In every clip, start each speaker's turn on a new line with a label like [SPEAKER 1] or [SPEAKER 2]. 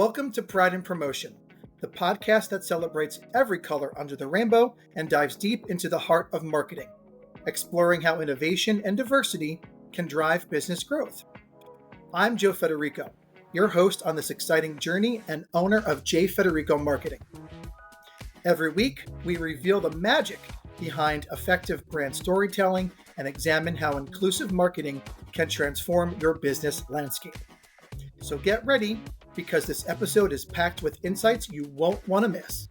[SPEAKER 1] Welcome to Pride and Promotion, the podcast that celebrates every color under the rainbow and dives deep into the heart of marketing, exploring how innovation and diversity can drive business growth. I'm Joe Federico, your host on this exciting journey and owner of J. Federico Marketing. Every week, we reveal the magic behind effective brand storytelling and examine how inclusive marketing can transform your business landscape. So get ready, because this episode is packed with insights you won't want to miss.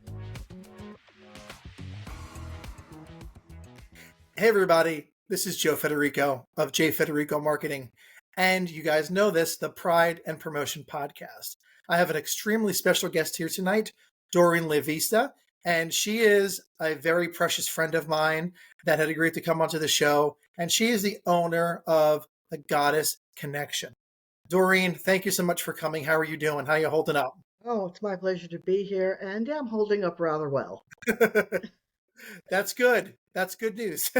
[SPEAKER 1] Hey everybody, this is Joe Federico of J. Federico Marketing, and you guys know this, the Pride and Promotion podcast. I have an extremely special guest here tonight, Doreen Levista, and she is a very precious friend of mine that had agreed to come onto the show, and she is the owner of The Goddess Connection. Doreen, thank you so much for coming. How are you doing? How are you holding up?
[SPEAKER 2] Oh, it's my pleasure to be here, and I'm holding up rather well.
[SPEAKER 1] That's good. That's good news.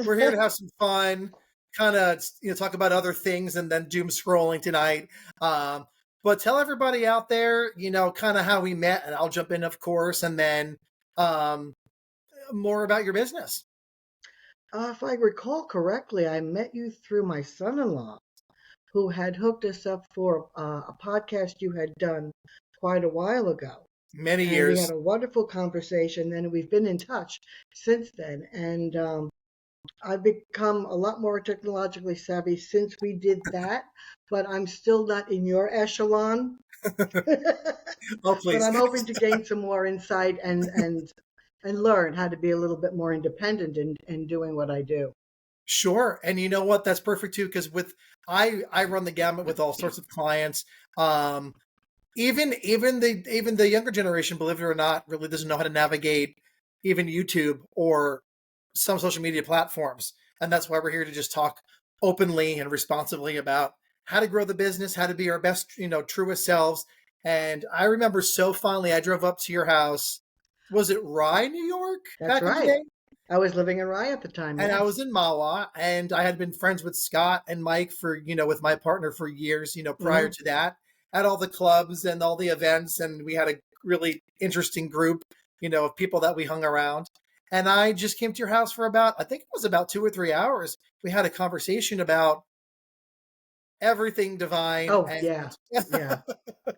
[SPEAKER 1] We're here to have some fun, kind of talk about other things and then doom scrolling tonight. But tell everybody out there, kind of how we met, and I'll jump in, of course, and then more about your business.
[SPEAKER 2] If I recall correctly, I met you through my son-in-law, who had hooked us up for a podcast you had done quite a while ago.
[SPEAKER 1] Many
[SPEAKER 2] and
[SPEAKER 1] years.
[SPEAKER 2] We had a wonderful conversation, and we've been in touch since then. And I've become a lot more technologically savvy since we did that, but I'm still not in your echelon.
[SPEAKER 1] Oh, please.
[SPEAKER 2] But I'm hoping to gain some more insight and learn how to be a little bit more independent in doing what I do.
[SPEAKER 1] Sure. And you know what? That's perfect too, because I run the gamut with all sorts of clients. Even the younger generation, believe it or not, really doesn't know how to navigate even YouTube or some social media platforms. And that's why we're here to just talk openly and responsibly about how to grow the business, how to be our best, truest selves. And I remember so fondly, I drove up to your house. Was it Rye, New York?
[SPEAKER 2] That's
[SPEAKER 1] back in the
[SPEAKER 2] right.
[SPEAKER 1] day?
[SPEAKER 2] I was living in Rye at the time.
[SPEAKER 1] And
[SPEAKER 2] yes.
[SPEAKER 1] I was in Mawa, and I had been friends with Scott and Mike for, with my partner for years, prior to that, at all the clubs and all the events. And we had a really interesting group, of people that we hung around. And I just came to your house for I think it was about 2 or 3 hours. We had a conversation about everything divine.
[SPEAKER 2] Oh, yeah. Yeah.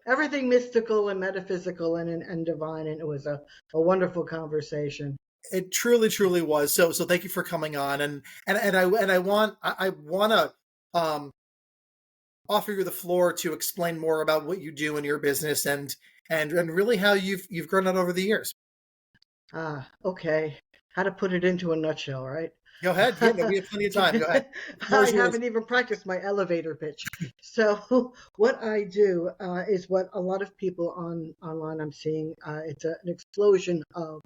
[SPEAKER 2] Everything mystical and metaphysical and divine. And it was a wonderful conversation.
[SPEAKER 1] It truly, truly was. So thank you for coming on. And I want to offer you the floor to explain more about what you do in your business and really how you've grown it over the years.
[SPEAKER 2] Okay. How to put it into a nutshell, right?
[SPEAKER 1] Go ahead. Yeah, we have plenty of time. Go ahead.
[SPEAKER 2] I haven't even practiced my elevator pitch. So what I do is what a lot of people online I'm seeing. It's an explosion of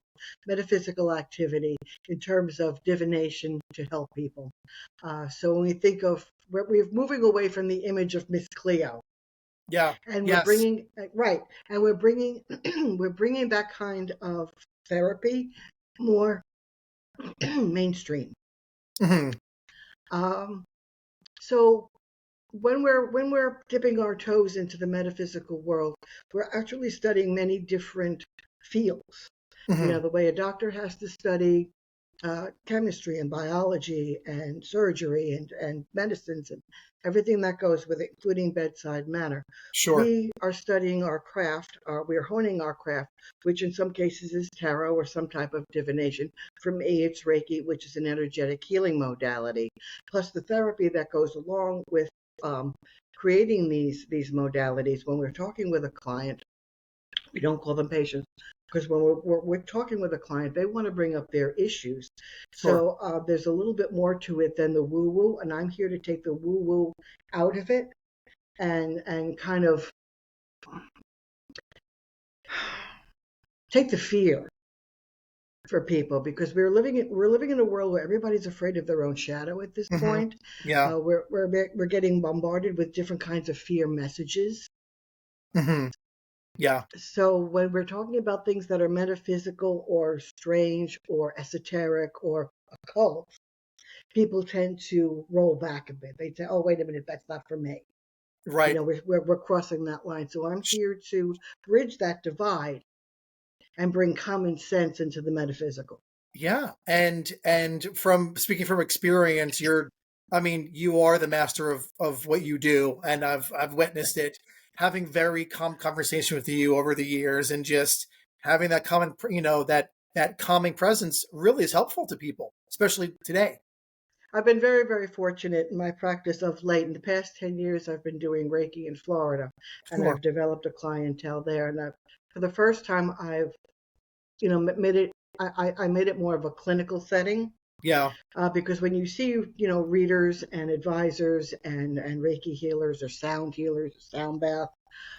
[SPEAKER 2] metaphysical activity in terms of divination to help people. So when we think of, we're moving away from the image of Miss Cleo.
[SPEAKER 1] Yeah.
[SPEAKER 2] And we're bringing, right. And we're bringing that kind of therapy more mainstream.
[SPEAKER 1] Mm-hmm.
[SPEAKER 2] So when we're dipping our toes into the metaphysical world, we're actually studying many different fields.
[SPEAKER 1] Mm-hmm.
[SPEAKER 2] The way a doctor has to study chemistry and biology and surgery and medicines and everything that goes with it, including bedside manner.
[SPEAKER 1] Sure.
[SPEAKER 2] We are studying our craft, we're honing our craft, which in some cases is tarot or some type of divination. For me, it's Reiki, which is an energetic healing modality, plus the therapy that goes along with creating these modalities. When we're talking with a client, we don't call them patients, because when we're talking with a client, they want to bring up their issues.
[SPEAKER 1] Sure.
[SPEAKER 2] So there's a little bit more to it than the woo-woo, and I'm here to take the woo-woo out of it and kind of take the fear for people, because we're living in a world where everybody's afraid of their own shadow at this point.
[SPEAKER 1] Yeah.
[SPEAKER 2] We're getting bombarded with different kinds of fear messages.
[SPEAKER 1] Mm-hmm. Yeah.
[SPEAKER 2] So when we're talking about things that are metaphysical or strange or esoteric or occult, people tend to roll back a bit. They say, oh, wait a minute, that's not for me.
[SPEAKER 1] Right.
[SPEAKER 2] We're crossing that line. So I'm here to bridge that divide and bring common sense into the metaphysical.
[SPEAKER 1] Yeah. And from speaking from experience, you are the master of what you do, and I've witnessed it. Having very calm conversation with you over the years, and just having that common, that calming presence really is helpful to people, especially today.
[SPEAKER 2] I've been very, very fortunate in my practice of late. In the past 10 years, I've been doing Reiki in Florida, and
[SPEAKER 1] Sure.
[SPEAKER 2] I've developed a clientele there. And for the first time, I've, made it, I made it more of a clinical setting.
[SPEAKER 1] Yeah.
[SPEAKER 2] Because when you see, readers and advisors and Reiki healers or sound healers, sound bath,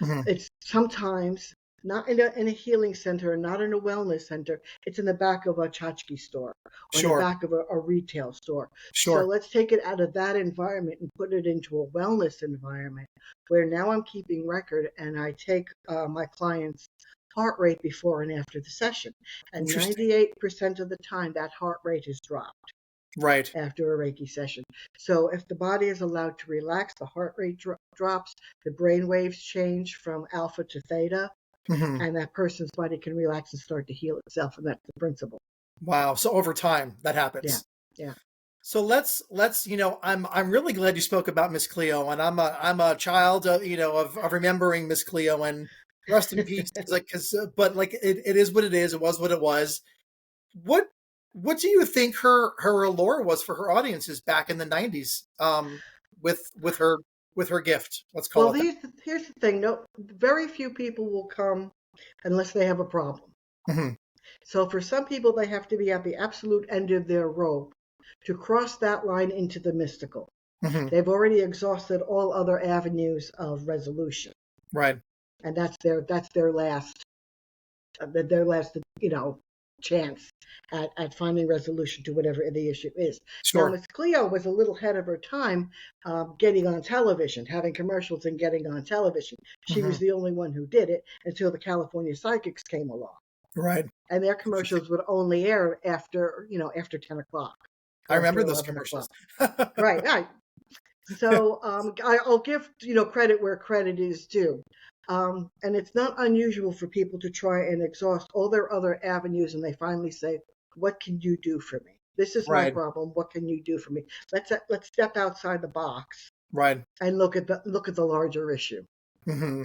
[SPEAKER 1] Hmm.
[SPEAKER 2] it's sometimes not in a healing center, not in a wellness center. It's in the back of a tchotchke store or in the
[SPEAKER 1] Sure.
[SPEAKER 2] back of a retail store. So
[SPEAKER 1] Sure.
[SPEAKER 2] let's take it out of that environment and put it into a wellness environment where now I'm keeping record and I take my clients' heart rate before and after the session. And
[SPEAKER 1] Interesting.
[SPEAKER 2] 98% of the time, that heart rate is dropped
[SPEAKER 1] Right.
[SPEAKER 2] after a Reiki session. So if the body is allowed to relax, the heart rate drops, the brain waves change from alpha to theta,
[SPEAKER 1] Hmm.
[SPEAKER 2] and that person's body can relax and start to heal itself. And that's the principle.
[SPEAKER 1] Wow. So over time that
[SPEAKER 2] Yeah,
[SPEAKER 1] happens.
[SPEAKER 2] yeah.
[SPEAKER 1] So let's I'm really glad you spoke about Miss Cleo, and I'm a child of remembering Miss Cleo, and rest in peace, like, because but like it is what it is. It was what it was. What what do you think her allure was for her audiences back in the 90s, with her gift? Let's call
[SPEAKER 2] Well,
[SPEAKER 1] it that.
[SPEAKER 2] here's the thing. No, very few people will come unless they have a problem.
[SPEAKER 1] Hmm.
[SPEAKER 2] So for some people, they have to be at the absolute end of their rope to cross that line into the mystical.
[SPEAKER 1] Hmm.
[SPEAKER 2] They've already exhausted all other avenues of resolution,
[SPEAKER 1] Right.
[SPEAKER 2] and that's their last chance at finding resolution to whatever the issue is. Now,
[SPEAKER 1] Sure.
[SPEAKER 2] Miss Cleo was a little ahead of her time, getting on television, having commercials and getting on television. She
[SPEAKER 1] Hmm.
[SPEAKER 2] was the only one who did it until the California Psychics came along,
[SPEAKER 1] Right.
[SPEAKER 2] and their
[SPEAKER 1] Interesting.
[SPEAKER 2] commercials would only air after 10 o'clock
[SPEAKER 1] I
[SPEAKER 2] or after
[SPEAKER 1] remember those
[SPEAKER 2] 11 o'clock.
[SPEAKER 1] commercials.
[SPEAKER 2] Right, right. So I'll give credit where credit is due. And it's not unusual for people to try and exhaust all their other avenues, and they finally say, "What can you do for me? This is my
[SPEAKER 1] Right.
[SPEAKER 2] problem. What can you do for me? Let's step outside the box
[SPEAKER 1] Right.
[SPEAKER 2] and look at the larger issue."
[SPEAKER 1] Hmm.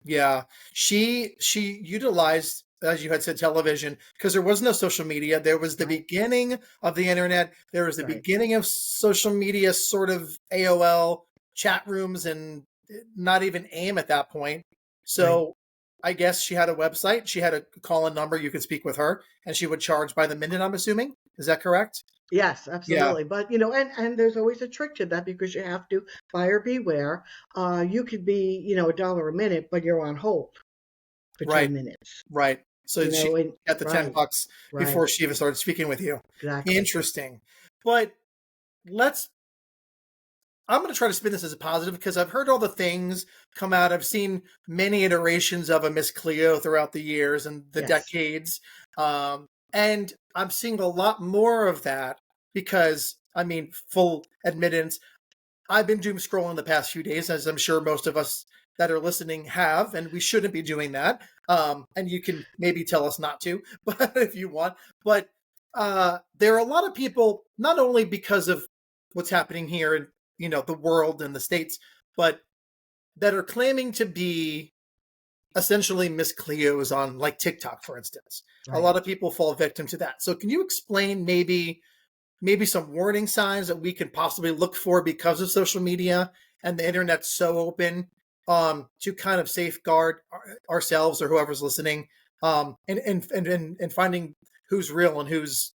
[SPEAKER 1] Yeah, she utilized, as you had said, television, because there was no social media. There was the
[SPEAKER 2] Right,
[SPEAKER 1] beginning of the internet. There was the
[SPEAKER 2] right,
[SPEAKER 1] beginning of social media, sort of AOL chat rooms, and not even AIM at that point.
[SPEAKER 2] right.
[SPEAKER 1] So I guess she had a website. She had a call-in number. You could speak with her, and she would charge by the minute, I'm assuming. Is that correct?
[SPEAKER 2] Yes,
[SPEAKER 1] Yeah.
[SPEAKER 2] absolutely. But and there's always a trick to that because you have to buyer beware. You could be $1 a minute, but you're on hold for
[SPEAKER 1] Right.
[SPEAKER 2] 10 minutes.
[SPEAKER 1] Right. So she
[SPEAKER 2] And
[SPEAKER 1] got the 10
[SPEAKER 2] right,
[SPEAKER 1] bucks
[SPEAKER 2] right,
[SPEAKER 1] before she even started speaking with you.
[SPEAKER 2] exactly.
[SPEAKER 1] Interesting. But let's I'm going to try to spin this as a positive, because I've heard all the things come out. I've seen many iterations of a Miss Cleo throughout the years and the
[SPEAKER 2] Yes,
[SPEAKER 1] decades. And I'm seeing a lot more of that because, full admittance, I've been doom scrolling the past few days, as I'm sure most of us that are listening have, and we shouldn't be doing that. And you can maybe tell us not to, but if you want. But there are a lot of people, not only because of what's happening here in the world and the states, but that are claiming to be essentially Miss Cleos on, like, TikTok, for instance. A
[SPEAKER 2] right.
[SPEAKER 1] lot of people fall victim to that. So can you explain maybe some warning signs that we could possibly look for because of social media and the internet's so open, to kind of safeguard ourselves or whoever's listening, and finding who's real and who's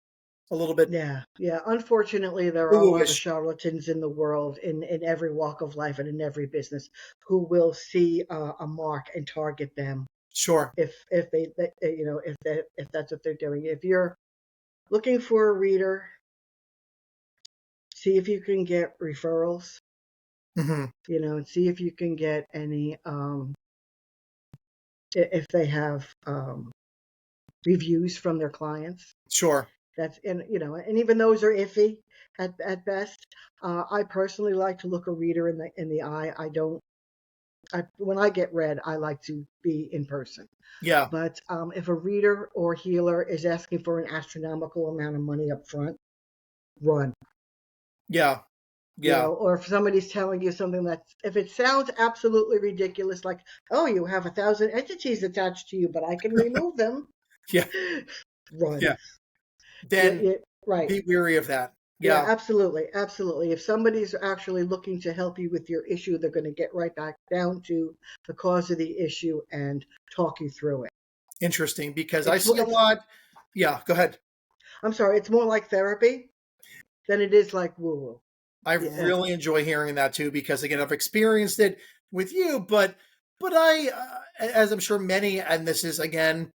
[SPEAKER 1] a little bit
[SPEAKER 2] Yeah, yeah. Unfortunately, there are a lot of
[SPEAKER 1] woo-ish.
[SPEAKER 2] charlatans in the world, in every walk of life and in every business, who will see a mark and target them
[SPEAKER 1] Sure.
[SPEAKER 2] if if that's what they're doing. If you're looking for a reader, see if you can get referrals.
[SPEAKER 1] Hmm.
[SPEAKER 2] And see if you can get any if they have reviews from their clients.
[SPEAKER 1] Sure.
[SPEAKER 2] And even those are iffy at best. I personally like to look a reader in the eye. I don't. when I get read, I like to be in person.
[SPEAKER 1] Yeah.
[SPEAKER 2] But if a reader or healer is asking for an astronomical amount of money up front, run.
[SPEAKER 1] Yeah. Yeah.
[SPEAKER 2] Or if somebody's telling you something if it sounds absolutely ridiculous, like, oh, you have 1,000 entities attached to you, but I can remove them,
[SPEAKER 1] Yeah.
[SPEAKER 2] run.
[SPEAKER 1] Yeah. Then
[SPEAKER 2] Right.
[SPEAKER 1] be weary of that.
[SPEAKER 2] Yeah,
[SPEAKER 1] Yeah.
[SPEAKER 2] absolutely. Absolutely. If somebody's actually looking to help you with your issue, they're going to get right back down to the cause of the issue and talk you through it.
[SPEAKER 1] Interesting, because I
[SPEAKER 2] It's,
[SPEAKER 1] see a
[SPEAKER 2] it's
[SPEAKER 1] lot. Yeah, go ahead.
[SPEAKER 2] I'm sorry, it's more like therapy than it is like woo woo.
[SPEAKER 1] I
[SPEAKER 2] Yeah.
[SPEAKER 1] really enjoy hearing that too, because again, I've experienced it with you, but as I'm sure many, and this is again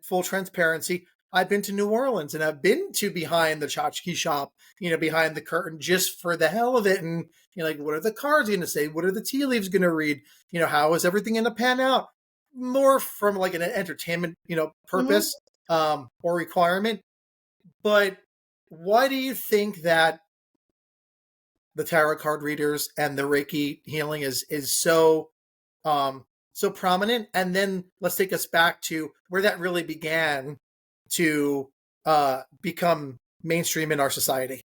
[SPEAKER 1] full transparency, I've been to New Orleans and I've been to behind the tchotchke shop, behind the curtain, just for the hell of it. And like, what are the cards going to say? What are the tea leaves going to read? How is everything going to pan out? More from like an entertainment,
[SPEAKER 2] Hmm.
[SPEAKER 1] purpose, or requirement. But why do you think that the tarot card readers and the Reiki healing is so prominent? And then let's take us back to where that really began to become mainstream in our society.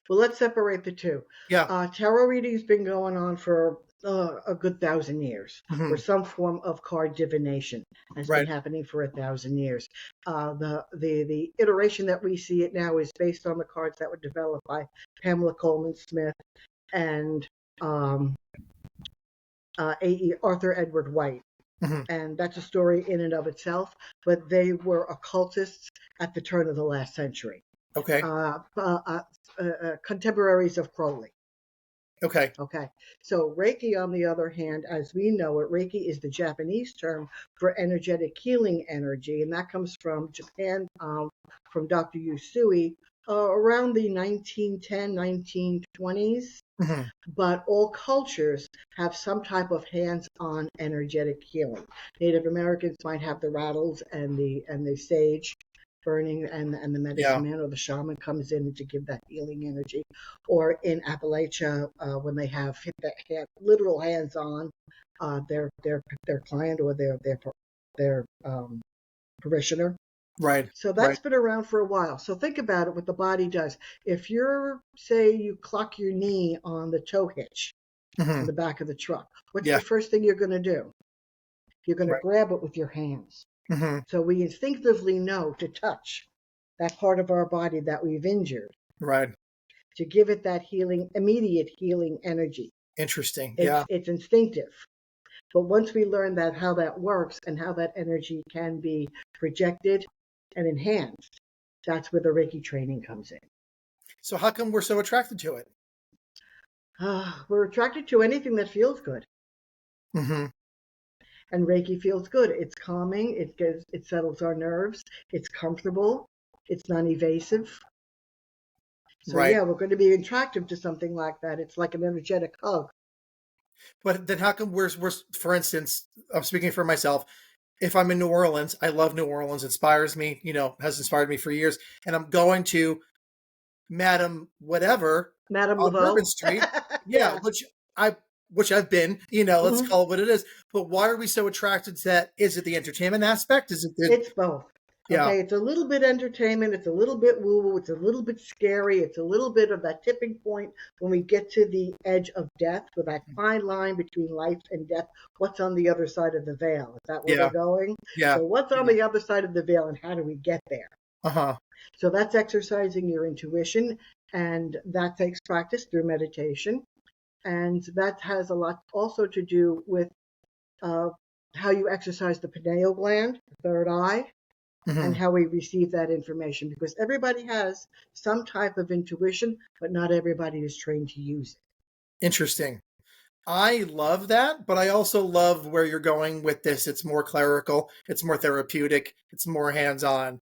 [SPEAKER 2] Well, let's separate the two.
[SPEAKER 1] Yeah.
[SPEAKER 2] Tarot reading's been going on for a good 1,000 years, or
[SPEAKER 1] Hmm.
[SPEAKER 2] some form of card divination has been
[SPEAKER 1] Right.
[SPEAKER 2] happening for 1,000 years. The iteration that we see it now is based on the cards that were developed by Pamela Coleman Smith and um, A.E. Arthur Edward White.
[SPEAKER 1] Hmm.
[SPEAKER 2] And that's a story in and of itself, but they were occultists at the turn of the last century,
[SPEAKER 1] Okay.
[SPEAKER 2] contemporaries of Crowley.
[SPEAKER 1] Okay.
[SPEAKER 2] Okay, so Reiki, on the other hand, as we know it, Reiki is the Japanese term for energetic healing energy, and that comes from Japan, from Dr. Usui, around the 1910, 1920s.
[SPEAKER 1] Hmm.
[SPEAKER 2] But all cultures have some type of hands-on energetic healing. Native Americans might have the rattles and the sage burning, and the
[SPEAKER 1] Yeah.
[SPEAKER 2] medicine man or the shaman comes in to give that healing energy. Or in Appalachia, when they have hit that literal hands-on, their client or their parishioner.
[SPEAKER 1] Right.
[SPEAKER 2] So
[SPEAKER 1] Right.
[SPEAKER 2] that's been around for a while. So think about it, what the body does. If say you clock your knee on the tow hitch
[SPEAKER 1] Hmm.
[SPEAKER 2] in the back of the truck, what's
[SPEAKER 1] Yeah.
[SPEAKER 2] the first thing you're going to do? You're going to
[SPEAKER 1] Right.
[SPEAKER 2] grab it with your hands.
[SPEAKER 1] Hmm.
[SPEAKER 2] So we instinctively know to touch that part of our body that we've injured
[SPEAKER 1] Right.
[SPEAKER 2] to give it that healing, immediate healing energy.
[SPEAKER 1] Interesting.
[SPEAKER 2] It's
[SPEAKER 1] Yeah.
[SPEAKER 2] it's instinctive. But once we learn that how that works and how that energy can be projected and enhanced, that's where the Reiki training comes in.
[SPEAKER 1] So how come we're so attracted to it?
[SPEAKER 2] We're attracted to anything that feels good,
[SPEAKER 1] Hmm.
[SPEAKER 2] and Reiki feels good. It's calming. It settles our nerves. It's comfortable. It's non-evasive. So
[SPEAKER 1] Right.
[SPEAKER 2] yeah, we're going to be attractive to something like that. It's like an energetic hug.
[SPEAKER 1] But then how come we're for instance, I'm speaking for myself. If I'm in New Orleans, I love New Orleans, inspires me, has inspired me for years, and I'm going to Madame whatever
[SPEAKER 2] Madame
[SPEAKER 1] on Bourbon
[SPEAKER 2] Laveau.
[SPEAKER 1] Street. Yeah,
[SPEAKER 2] Yeah.
[SPEAKER 1] I which I've been, let's
[SPEAKER 2] Hmm.
[SPEAKER 1] call it what it is. But why are we so attracted to that? Is it the entertainment aspect? Is it the
[SPEAKER 2] It's both.
[SPEAKER 1] yeah.
[SPEAKER 2] Okay, it's a little bit entertainment, it's a little bit woo woo, it's a little bit scary, it's a little bit of that tipping point when we get to the edge of death, with that fine line between life and death. What's on the other side of the veil? Is that where we're
[SPEAKER 1] Yeah.
[SPEAKER 2] going?
[SPEAKER 1] Yeah.
[SPEAKER 2] So, what's on
[SPEAKER 1] Yeah.
[SPEAKER 2] the other side of the veil and how do we get there?
[SPEAKER 1] Uh-huh.
[SPEAKER 2] So, that's exercising your intuition, and that takes practice through meditation. And that has a lot also to do with uh, how you exercise the pineal gland, the third eye, and
[SPEAKER 1] Hmm.
[SPEAKER 2] how we receive that information, because everybody has some type of intuition, but not everybody is trained to use it.
[SPEAKER 1] Interesting. I love that, but I also love where you're going with this. It's more clerical, it's more therapeutic, it's more hands-on.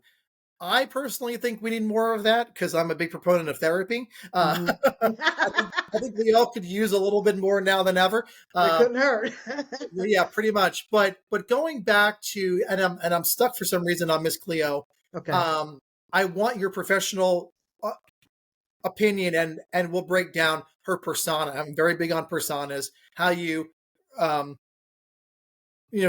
[SPEAKER 1] I personally think we need more of that because I'm a big proponent of therapy.
[SPEAKER 2] Hmm.
[SPEAKER 1] I think we all could use a little bit more now than ever.
[SPEAKER 2] That
[SPEAKER 1] Uh,
[SPEAKER 2] couldn't hurt.
[SPEAKER 1] yeah, pretty much. But going back to and I'm stuck for some reason on Miss Cleo.
[SPEAKER 2] Okay.
[SPEAKER 1] Um, I want your professional opinion, and we'll break down her persona. I'm very big on personas. How you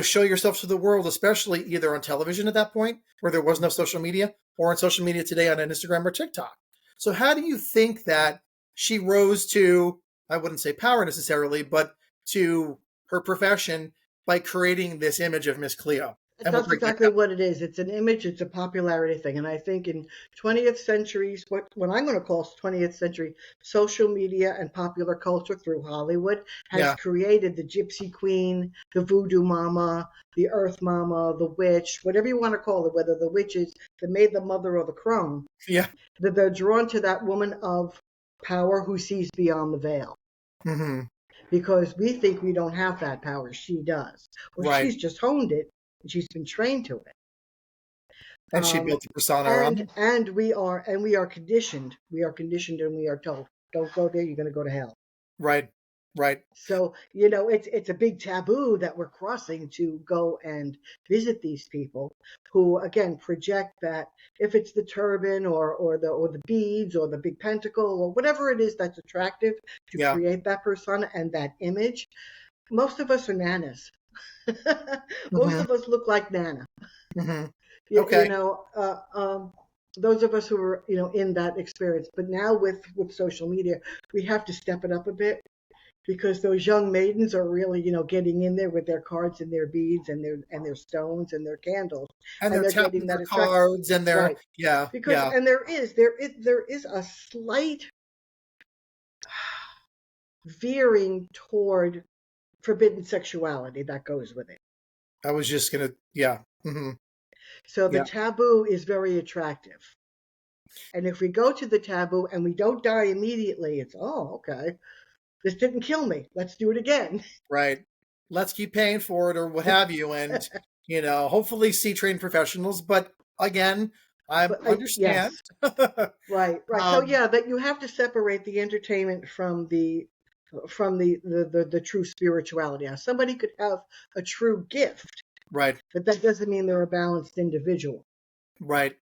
[SPEAKER 1] show yourself to the world, especially either on television at that point where there was no social media, or on social media today on Instagram or TikTok. So how do you think that she rose to, I wouldn't say power necessarily, but to her profession by creating this image of Miss Cleo? And we'll
[SPEAKER 2] That's
[SPEAKER 1] break that
[SPEAKER 2] exactly what it is. It's an image, it's a popularity thing. And I think in 20th centuries, what I'm going to call 20th century social media and popular culture through Hollywood has
[SPEAKER 1] Yeah.
[SPEAKER 2] created the gypsy queen, the voodoo mama, the earth mama, the witch, whatever you want to call it, whether the witch is the maid, the mother, or the crone,
[SPEAKER 1] Yeah.
[SPEAKER 2] that they're drawn to that woman of power who sees beyond the veil.
[SPEAKER 1] Mm-hmm.
[SPEAKER 2] Because we think we don't have that power. She does. Well,
[SPEAKER 1] Right.
[SPEAKER 2] she's just honed it and she's been trained to it.
[SPEAKER 1] And she built a persona around
[SPEAKER 2] And
[SPEAKER 1] it.
[SPEAKER 2] we are conditioned. We are conditioned and we are told, don't go there, you're gonna go to hell.
[SPEAKER 1] Right. Right.
[SPEAKER 2] So, it's a big taboo that we're crossing to go and visit these people who again project that if it's the turban or the beads or the big pentacle or whatever it is that's attractive to
[SPEAKER 1] Yeah.
[SPEAKER 2] create that persona and that image, most of us are nanas. Most
[SPEAKER 1] Mm-hmm.
[SPEAKER 2] of us look like Nana.
[SPEAKER 1] Mm-hmm.
[SPEAKER 2] You, you
[SPEAKER 1] Okay.
[SPEAKER 2] know, uh, um, those of us who are in that experience. But now with social media, we have to step it up a bit because those young maidens are really getting in there with their cards and their beads and their stones and their candles,
[SPEAKER 1] And
[SPEAKER 2] and
[SPEAKER 1] they're
[SPEAKER 2] they're getting
[SPEAKER 1] tapping
[SPEAKER 2] that
[SPEAKER 1] their
[SPEAKER 2] attract
[SPEAKER 1] cards and they're,
[SPEAKER 2] right
[SPEAKER 1] yeah,
[SPEAKER 2] because
[SPEAKER 1] yeah.
[SPEAKER 2] and there is a slight veering toward forbidden sexuality that goes with it.
[SPEAKER 1] I was just gonna, yeah. Mm-hmm.
[SPEAKER 2] So the
[SPEAKER 1] Yeah.
[SPEAKER 2] taboo is very attractive. And if we go to the taboo and we don't die immediately, it's, oh, okay, this didn't kill me. Let's do it again.
[SPEAKER 1] Right. Let's keep paying for it or what have you. And, hopefully see trained professionals. But again, I
[SPEAKER 2] But
[SPEAKER 1] understand.
[SPEAKER 2] yes, right, right. So
[SPEAKER 1] um,
[SPEAKER 2] yeah, that you have to separate the entertainment from the true spirituality. Now, somebody could have a true gift,
[SPEAKER 1] right.
[SPEAKER 2] but that doesn't mean they're a balanced individual.
[SPEAKER 1] Right.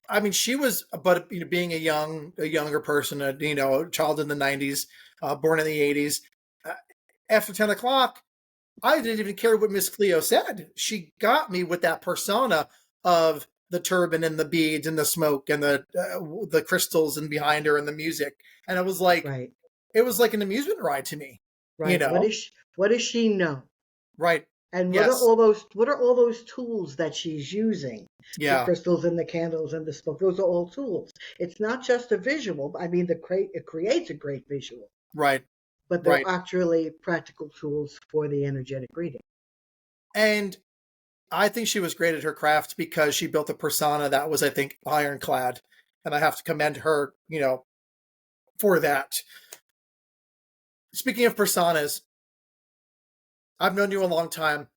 [SPEAKER 1] I mean, she was, but being a younger person, a child in the '90s, born in the '80s, uh, after 10 o'clock, I didn't even care what Miss Cleo said. She got me with that persona of the turban and the beads and the smoke and the crystals and behind her and the music, and
[SPEAKER 2] Right,
[SPEAKER 1] it was like an amusement ride to me. You
[SPEAKER 2] right.
[SPEAKER 1] know,
[SPEAKER 2] What does she know?
[SPEAKER 1] right?
[SPEAKER 2] And
[SPEAKER 1] Yes,
[SPEAKER 2] what are all those tools that she's using? The
[SPEAKER 1] yeah,
[SPEAKER 2] crystals and the candles and the smoke. Those are all tools. It's not just a visual. I mean, it creates a great visual,
[SPEAKER 1] right,
[SPEAKER 2] but they're
[SPEAKER 1] right.
[SPEAKER 2] actually practical tools for the energetic reading.
[SPEAKER 1] And I think she was great at her craft because she built a persona that was, I think, ironclad, and I have to commend her, for that. Speaking of personas, I've known you a long time.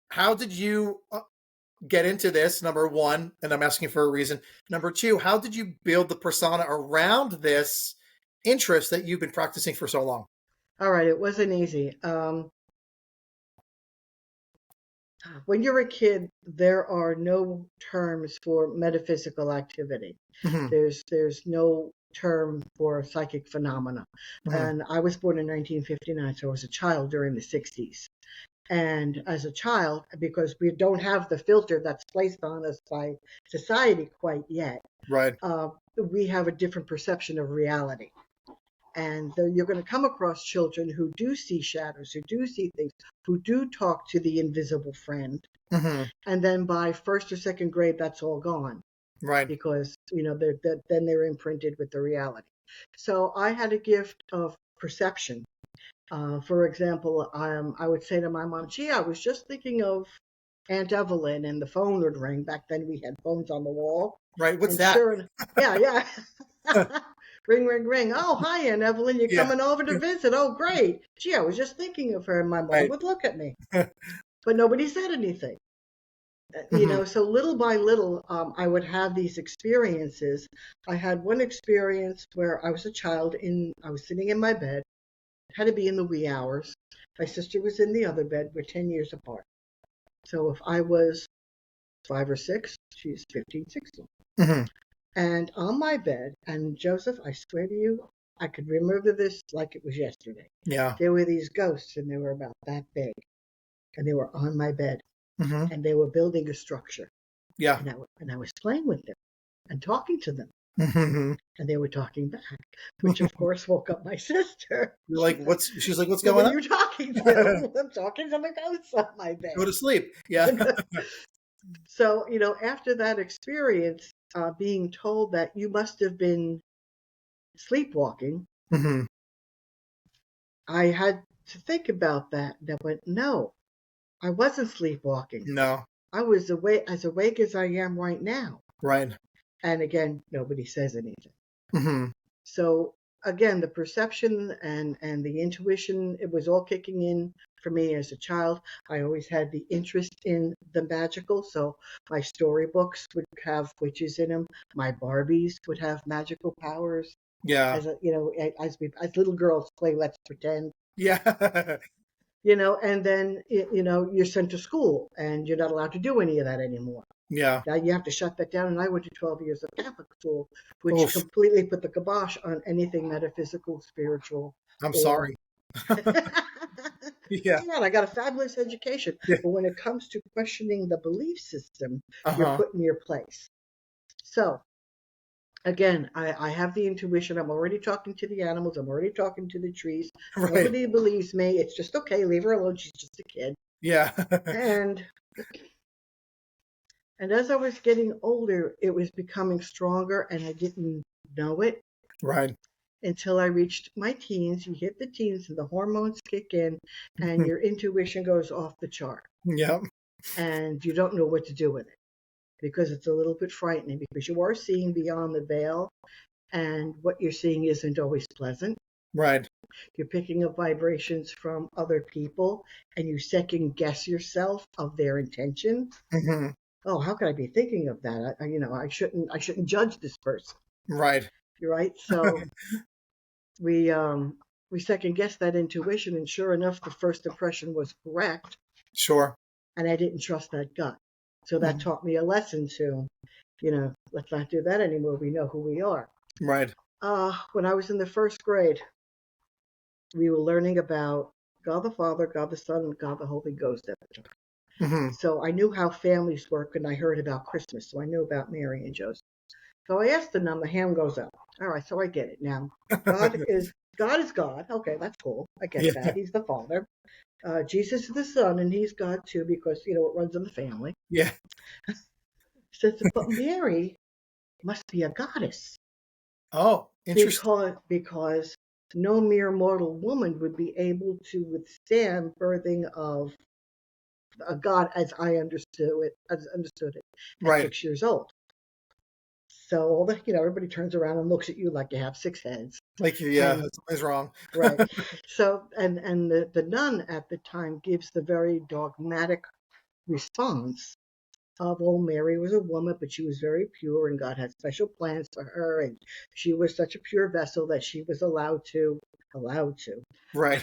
[SPEAKER 1] How did you get into this? Number one, and I'm asking for a reason. Number two, how did you build the persona around this interest that you've been practicing for so long?
[SPEAKER 2] All right, it wasn't easy. When you're a kid, there are no terms for metaphysical activity.
[SPEAKER 1] Hmm.
[SPEAKER 2] There's no term for psychic phenomena.
[SPEAKER 1] Hmm.
[SPEAKER 2] And I was born in 1959, so I was a child during the 60s. And as a child, because we don't have the filter that's placed on us by society quite yet,
[SPEAKER 1] Right.
[SPEAKER 2] uh, we have a different perception of reality. And you're going to come across children who do see shadows, who do see things, who do talk to the invisible friend.
[SPEAKER 1] Hmm.
[SPEAKER 2] And then by first or second grade, that's all gone
[SPEAKER 1] Right.
[SPEAKER 2] because then they're imprinted with the reality. So I had a gift of perception. For example, I would say to my mom, "Gee, I was just thinking of Aunt Evelyn," and the phone would ring. Back then, we had phones on the wall,
[SPEAKER 1] Right. What's
[SPEAKER 2] and
[SPEAKER 1] that?
[SPEAKER 2] sure, yeah, yeah, ring, ring, ring. Oh, hi, Aunt Evelyn, you're
[SPEAKER 1] Yeah.
[SPEAKER 2] coming over to visit. Oh, great. Gee, I was just thinking of her, and my mother
[SPEAKER 1] Right.
[SPEAKER 2] would look at me, but nobody said anything.
[SPEAKER 1] Hmm.
[SPEAKER 2] So little by little, I would have these experiences. I had one experience where I was a child I was sitting in my bed, had to be in the wee hours. My sister was in the other bed. We're 10 years apart. So if I was 5 or 6, she's 15, 16.
[SPEAKER 1] Hmm.
[SPEAKER 2] And on my bed, and Joseph, I swear to you, I could remember this like it was yesterday.
[SPEAKER 1] Yeah.
[SPEAKER 2] There were these ghosts, and they were about that big. and they were on my bed,
[SPEAKER 1] Mm-hmm.
[SPEAKER 2] and they were building a structure,
[SPEAKER 1] Yeah.
[SPEAKER 2] and I was playing with them and talking to them,
[SPEAKER 1] Mm-hmm.
[SPEAKER 2] and they were talking back, which of course woke up my sister.
[SPEAKER 1] You're like, what's? She's like, what's
[SPEAKER 2] Who are
[SPEAKER 1] going
[SPEAKER 2] you talking
[SPEAKER 1] on?
[SPEAKER 2] to? I'm talking to the ghosts on my
[SPEAKER 1] Go
[SPEAKER 2] bed.
[SPEAKER 1] to sleep. Yeah.
[SPEAKER 2] So, after that experience, being told that you must have been sleepwalking,
[SPEAKER 1] Mm-hmm.
[SPEAKER 2] I had to think about that. And I went, no, I wasn't sleepwalking.
[SPEAKER 1] No.
[SPEAKER 2] I was awake as I am right now.
[SPEAKER 1] Right.
[SPEAKER 2] And again, nobody says anything.
[SPEAKER 1] Mm-hmm.
[SPEAKER 2] So again, the perception and the intuition, it was all kicking in for me as a child. I always had the interest in the magical. So my storybooks would have witches in them. My Barbies would have magical powers.
[SPEAKER 1] Yeah.
[SPEAKER 2] As little girls play Let's Pretend.
[SPEAKER 1] Yeah.
[SPEAKER 2] And then you're sent to school and you're not allowed to do any of that anymore.
[SPEAKER 1] Yeah.
[SPEAKER 2] Now you have to shut that down. And I went to 12 years of Catholic school, which
[SPEAKER 1] Oof.
[SPEAKER 2] completely put the kibosh on anything metaphysical, spiritual,
[SPEAKER 1] I'm
[SPEAKER 2] or.
[SPEAKER 1] sorry. Yeah.
[SPEAKER 2] Yeah, I got a fabulous education.
[SPEAKER 1] Yeah.
[SPEAKER 2] But when it comes to questioning the belief system, you're
[SPEAKER 1] Uh-huh.
[SPEAKER 2] put in your place. So again, I have the intuition. I'm already talking to the animals. I'm already talking to the trees.
[SPEAKER 1] Right.
[SPEAKER 2] Nobody believes me. It's just okay. Leave her alone. She's just a kid.
[SPEAKER 1] Yeah.
[SPEAKER 2] And as I was getting older, it was becoming stronger, and I didn't know it
[SPEAKER 1] Right.
[SPEAKER 2] until I reached my teens. You hit the teens, and the hormones kick in, and your intuition goes off the chart,
[SPEAKER 1] Yep.
[SPEAKER 2] and you don't know what to do with it because it's a little bit frightening because you are seeing beyond the veil, and what you're seeing isn't always pleasant.
[SPEAKER 1] Right.
[SPEAKER 2] You're picking up vibrations from other people, and you second guess yourself of their intention.
[SPEAKER 1] Mm-hmm.
[SPEAKER 2] Oh, how could I be thinking of that? I shouldn't judge this person.
[SPEAKER 1] Right.
[SPEAKER 2] You're right. So we second guessed that intuition, and sure enough, the first impression was correct,
[SPEAKER 1] Sure.
[SPEAKER 2] and I didn't trust that gut. So that taught me a lesson to, let's not do that anymore. We know who we are.
[SPEAKER 1] Right.
[SPEAKER 2] When I was in the first grade, we were learning about God the Father, God the Son, and God the Holy Ghost at the time.
[SPEAKER 1] Mm-hmm.
[SPEAKER 2] So I knew how families work, and I heard about Christmas, so I knew about Mary and Joseph. So I asked the nun, the hand goes up. All right, so I get it now. God is God. Okay, that's cool. I get
[SPEAKER 1] Yeah.
[SPEAKER 2] that. He's the Father. Jesus is the Son, and he's God too because it runs in the family.
[SPEAKER 1] Yeah.
[SPEAKER 2] Says, but Mary must be a goddess
[SPEAKER 1] Oh, interesting.
[SPEAKER 2] because no mere mortal woman would be able to withstand birthing of a god as I understood it at
[SPEAKER 1] Right.
[SPEAKER 2] 6 years old. So everybody turns around and looks at you like you have six heads.
[SPEAKER 1] Like, yeah,
[SPEAKER 2] And
[SPEAKER 1] something's wrong.
[SPEAKER 2] right. So and the nun at the time gives the very dogmatic response of, well, Mary was a woman, but she was very pure, and God had special plans for her, and she was such a pure vessel that she was allowed to
[SPEAKER 1] Right.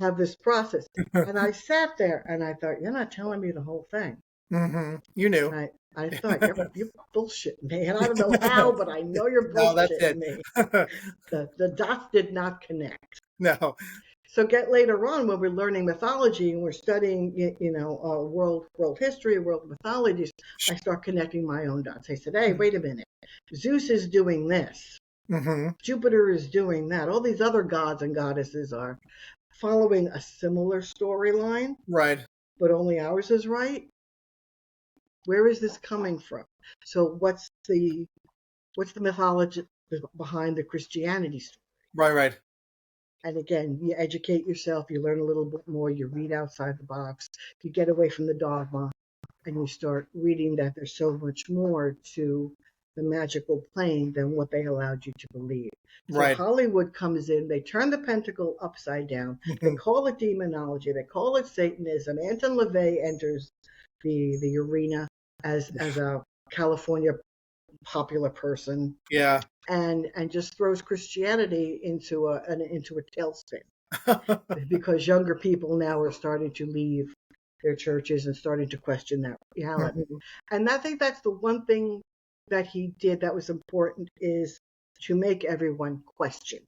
[SPEAKER 2] have this process. And I sat there and I thought, you're not telling me the whole thing.
[SPEAKER 1] Mm-hmm. You knew.
[SPEAKER 2] And I thought, you're bullshitting me. And I don't know how, but I know you're
[SPEAKER 1] No, that's
[SPEAKER 2] bullshitting
[SPEAKER 1] it.
[SPEAKER 2] me. The dots did not connect.
[SPEAKER 1] No.
[SPEAKER 2] So get later on when we're learning mythology and we're studying, world history, world mythologies, I start connecting my own dots. I said, hey, wait a minute. Zeus is doing this.
[SPEAKER 1] Mm-hmm.
[SPEAKER 2] Jupiter is doing that. All these other gods and goddesses are following a similar storyline,
[SPEAKER 1] Right.
[SPEAKER 2] but only ours is right. Where is this coming from? So what's the mythology behind the Christianity story?
[SPEAKER 1] Right.
[SPEAKER 2] And again, you educate yourself, you learn a little bit more, you read outside the box, you get away from the dogma, and you start reading that there's so much more to the magical plane than what they allowed you to believe. So
[SPEAKER 1] Right.
[SPEAKER 2] Hollywood comes in, they turn the pentacle upside down, they call it demonology, they call it Satanism. Anton LaVey enters the arena as a California popular person.
[SPEAKER 1] Yeah.
[SPEAKER 2] And just throws Christianity into a tailspin because younger people now are starting to leave their churches and starting to question that reality.
[SPEAKER 1] Mm-hmm.
[SPEAKER 2] And I think that's the one thing that he did that was important, is to make everyone question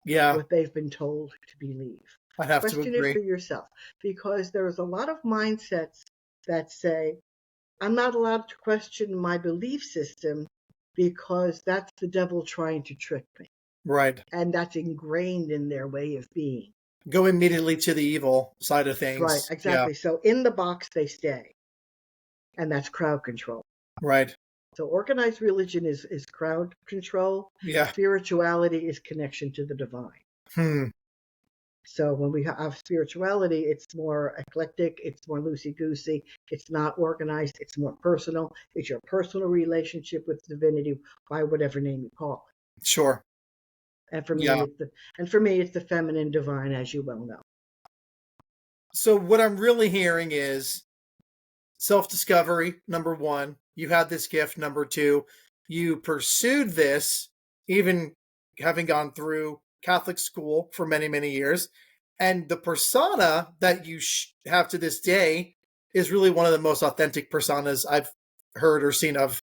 [SPEAKER 1] Yeah.
[SPEAKER 2] what they've been told to believe.
[SPEAKER 1] I'd have to
[SPEAKER 2] Question it
[SPEAKER 1] agree.
[SPEAKER 2] for yourself, because there's a lot of mindsets that say, I'm not allowed to question my belief system because that's the devil trying to trick me.
[SPEAKER 1] Right.
[SPEAKER 2] And that's ingrained in their way of being.
[SPEAKER 1] Go immediately to the evil side of
[SPEAKER 2] Right,
[SPEAKER 1] things. Yeah.
[SPEAKER 2] exactly. So in the box they stay. And that's crowd control.
[SPEAKER 1] Right.
[SPEAKER 2] So organized religion is crowd control.
[SPEAKER 1] Yeah.
[SPEAKER 2] Spirituality is connection to the divine.
[SPEAKER 1] Hmm.
[SPEAKER 2] So when we have spirituality, it's more eclectic, it's more loosey-goosey, it's not organized, it's more personal. It's your personal relationship with divinity by whatever name you call it.
[SPEAKER 1] Sure.
[SPEAKER 2] And for me,
[SPEAKER 1] Yeah.
[SPEAKER 2] it's the feminine divine, as you well know.
[SPEAKER 1] So what I'm really hearing is self-discovery, number one. You had this gift, number two. You pursued this, even having gone through Catholic school for many, many years. And the persona that you have to this day is really one of the most authentic personas I've heard or seen of,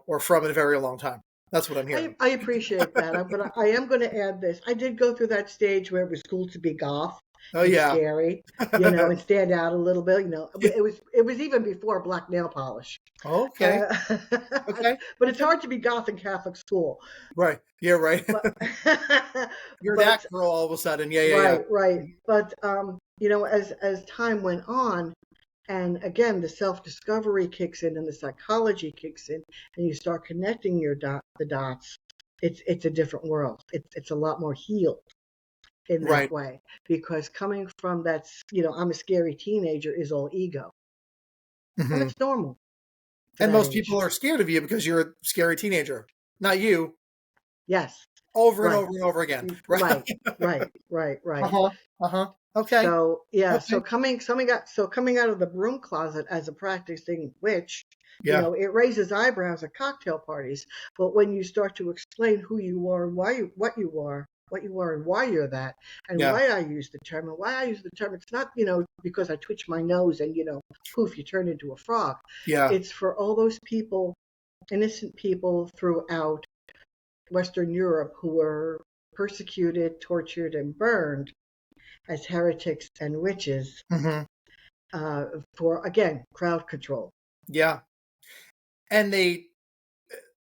[SPEAKER 1] or from in a very long time. That's what I'm hearing.
[SPEAKER 2] I appreciate that. I am gonna add this. I did go through that stage where it was cool to be goth
[SPEAKER 1] Oh,
[SPEAKER 2] and
[SPEAKER 1] yeah.
[SPEAKER 2] scary, and stand out a little bit. It was even before black nail polish.
[SPEAKER 1] Okay. Okay.
[SPEAKER 2] But it's hard to be goth in Catholic school.
[SPEAKER 1] Right. Yeah, right.
[SPEAKER 2] But
[SPEAKER 1] You're
[SPEAKER 2] but
[SPEAKER 1] that girl all of a sudden. Yeah, yeah, yeah.
[SPEAKER 2] right. But as time went on, and again, the self-discovery kicks in and the psychology kicks in, and you start connecting the dots. It's a different world. It's a lot more healed in that
[SPEAKER 1] Right.
[SPEAKER 2] way, because coming from that, I'm a scary teenager is all ego, and
[SPEAKER 1] Hmm.
[SPEAKER 2] it's normal for
[SPEAKER 1] And
[SPEAKER 2] that
[SPEAKER 1] most
[SPEAKER 2] age.
[SPEAKER 1] people are scared of you because you're a scary teenager. Not you.
[SPEAKER 2] Yes,
[SPEAKER 1] Over and
[SPEAKER 2] right,
[SPEAKER 1] over and over again.
[SPEAKER 2] right,
[SPEAKER 1] Right.
[SPEAKER 2] right.
[SPEAKER 1] Uh-huh. Uh-huh. Okay.
[SPEAKER 2] So yeah,
[SPEAKER 1] Okay.
[SPEAKER 2] coming out of the broom closet as a practicing witch,
[SPEAKER 1] Yeah.
[SPEAKER 2] it raises eyebrows at cocktail parties. But when you start to explain who you are and what you are, and why you're that, and
[SPEAKER 1] Yeah.
[SPEAKER 2] why I use the term, it's not because I twitch my nose and poof, you turn into a frog.
[SPEAKER 1] Yeah.
[SPEAKER 2] It's for all those people, innocent people throughout Western Europe who were persecuted, tortured, and burned as heretics and witches
[SPEAKER 1] Hmm.
[SPEAKER 2] for, again, crowd control.
[SPEAKER 1] Yeah. And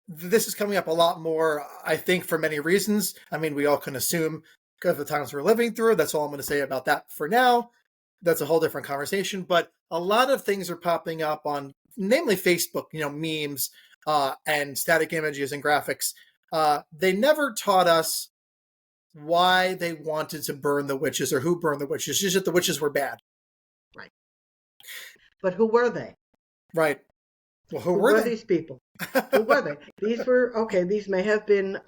[SPEAKER 1] this is coming up a lot more, I think, for many reasons. I mean, we all can assume because of the times we're living through. That's all I'm going to say about that for now. That's a whole different conversation. But a lot of things are popping up on, namely Facebook, memes and static images and graphics. They never taught us why they wanted to burn the witches or who burned the witches, just that the witches were bad.
[SPEAKER 2] Right. But who were they?
[SPEAKER 1] Right. Well, who
[SPEAKER 2] Who
[SPEAKER 1] were
[SPEAKER 2] were
[SPEAKER 1] they?
[SPEAKER 2] these people? Who were they? These may have been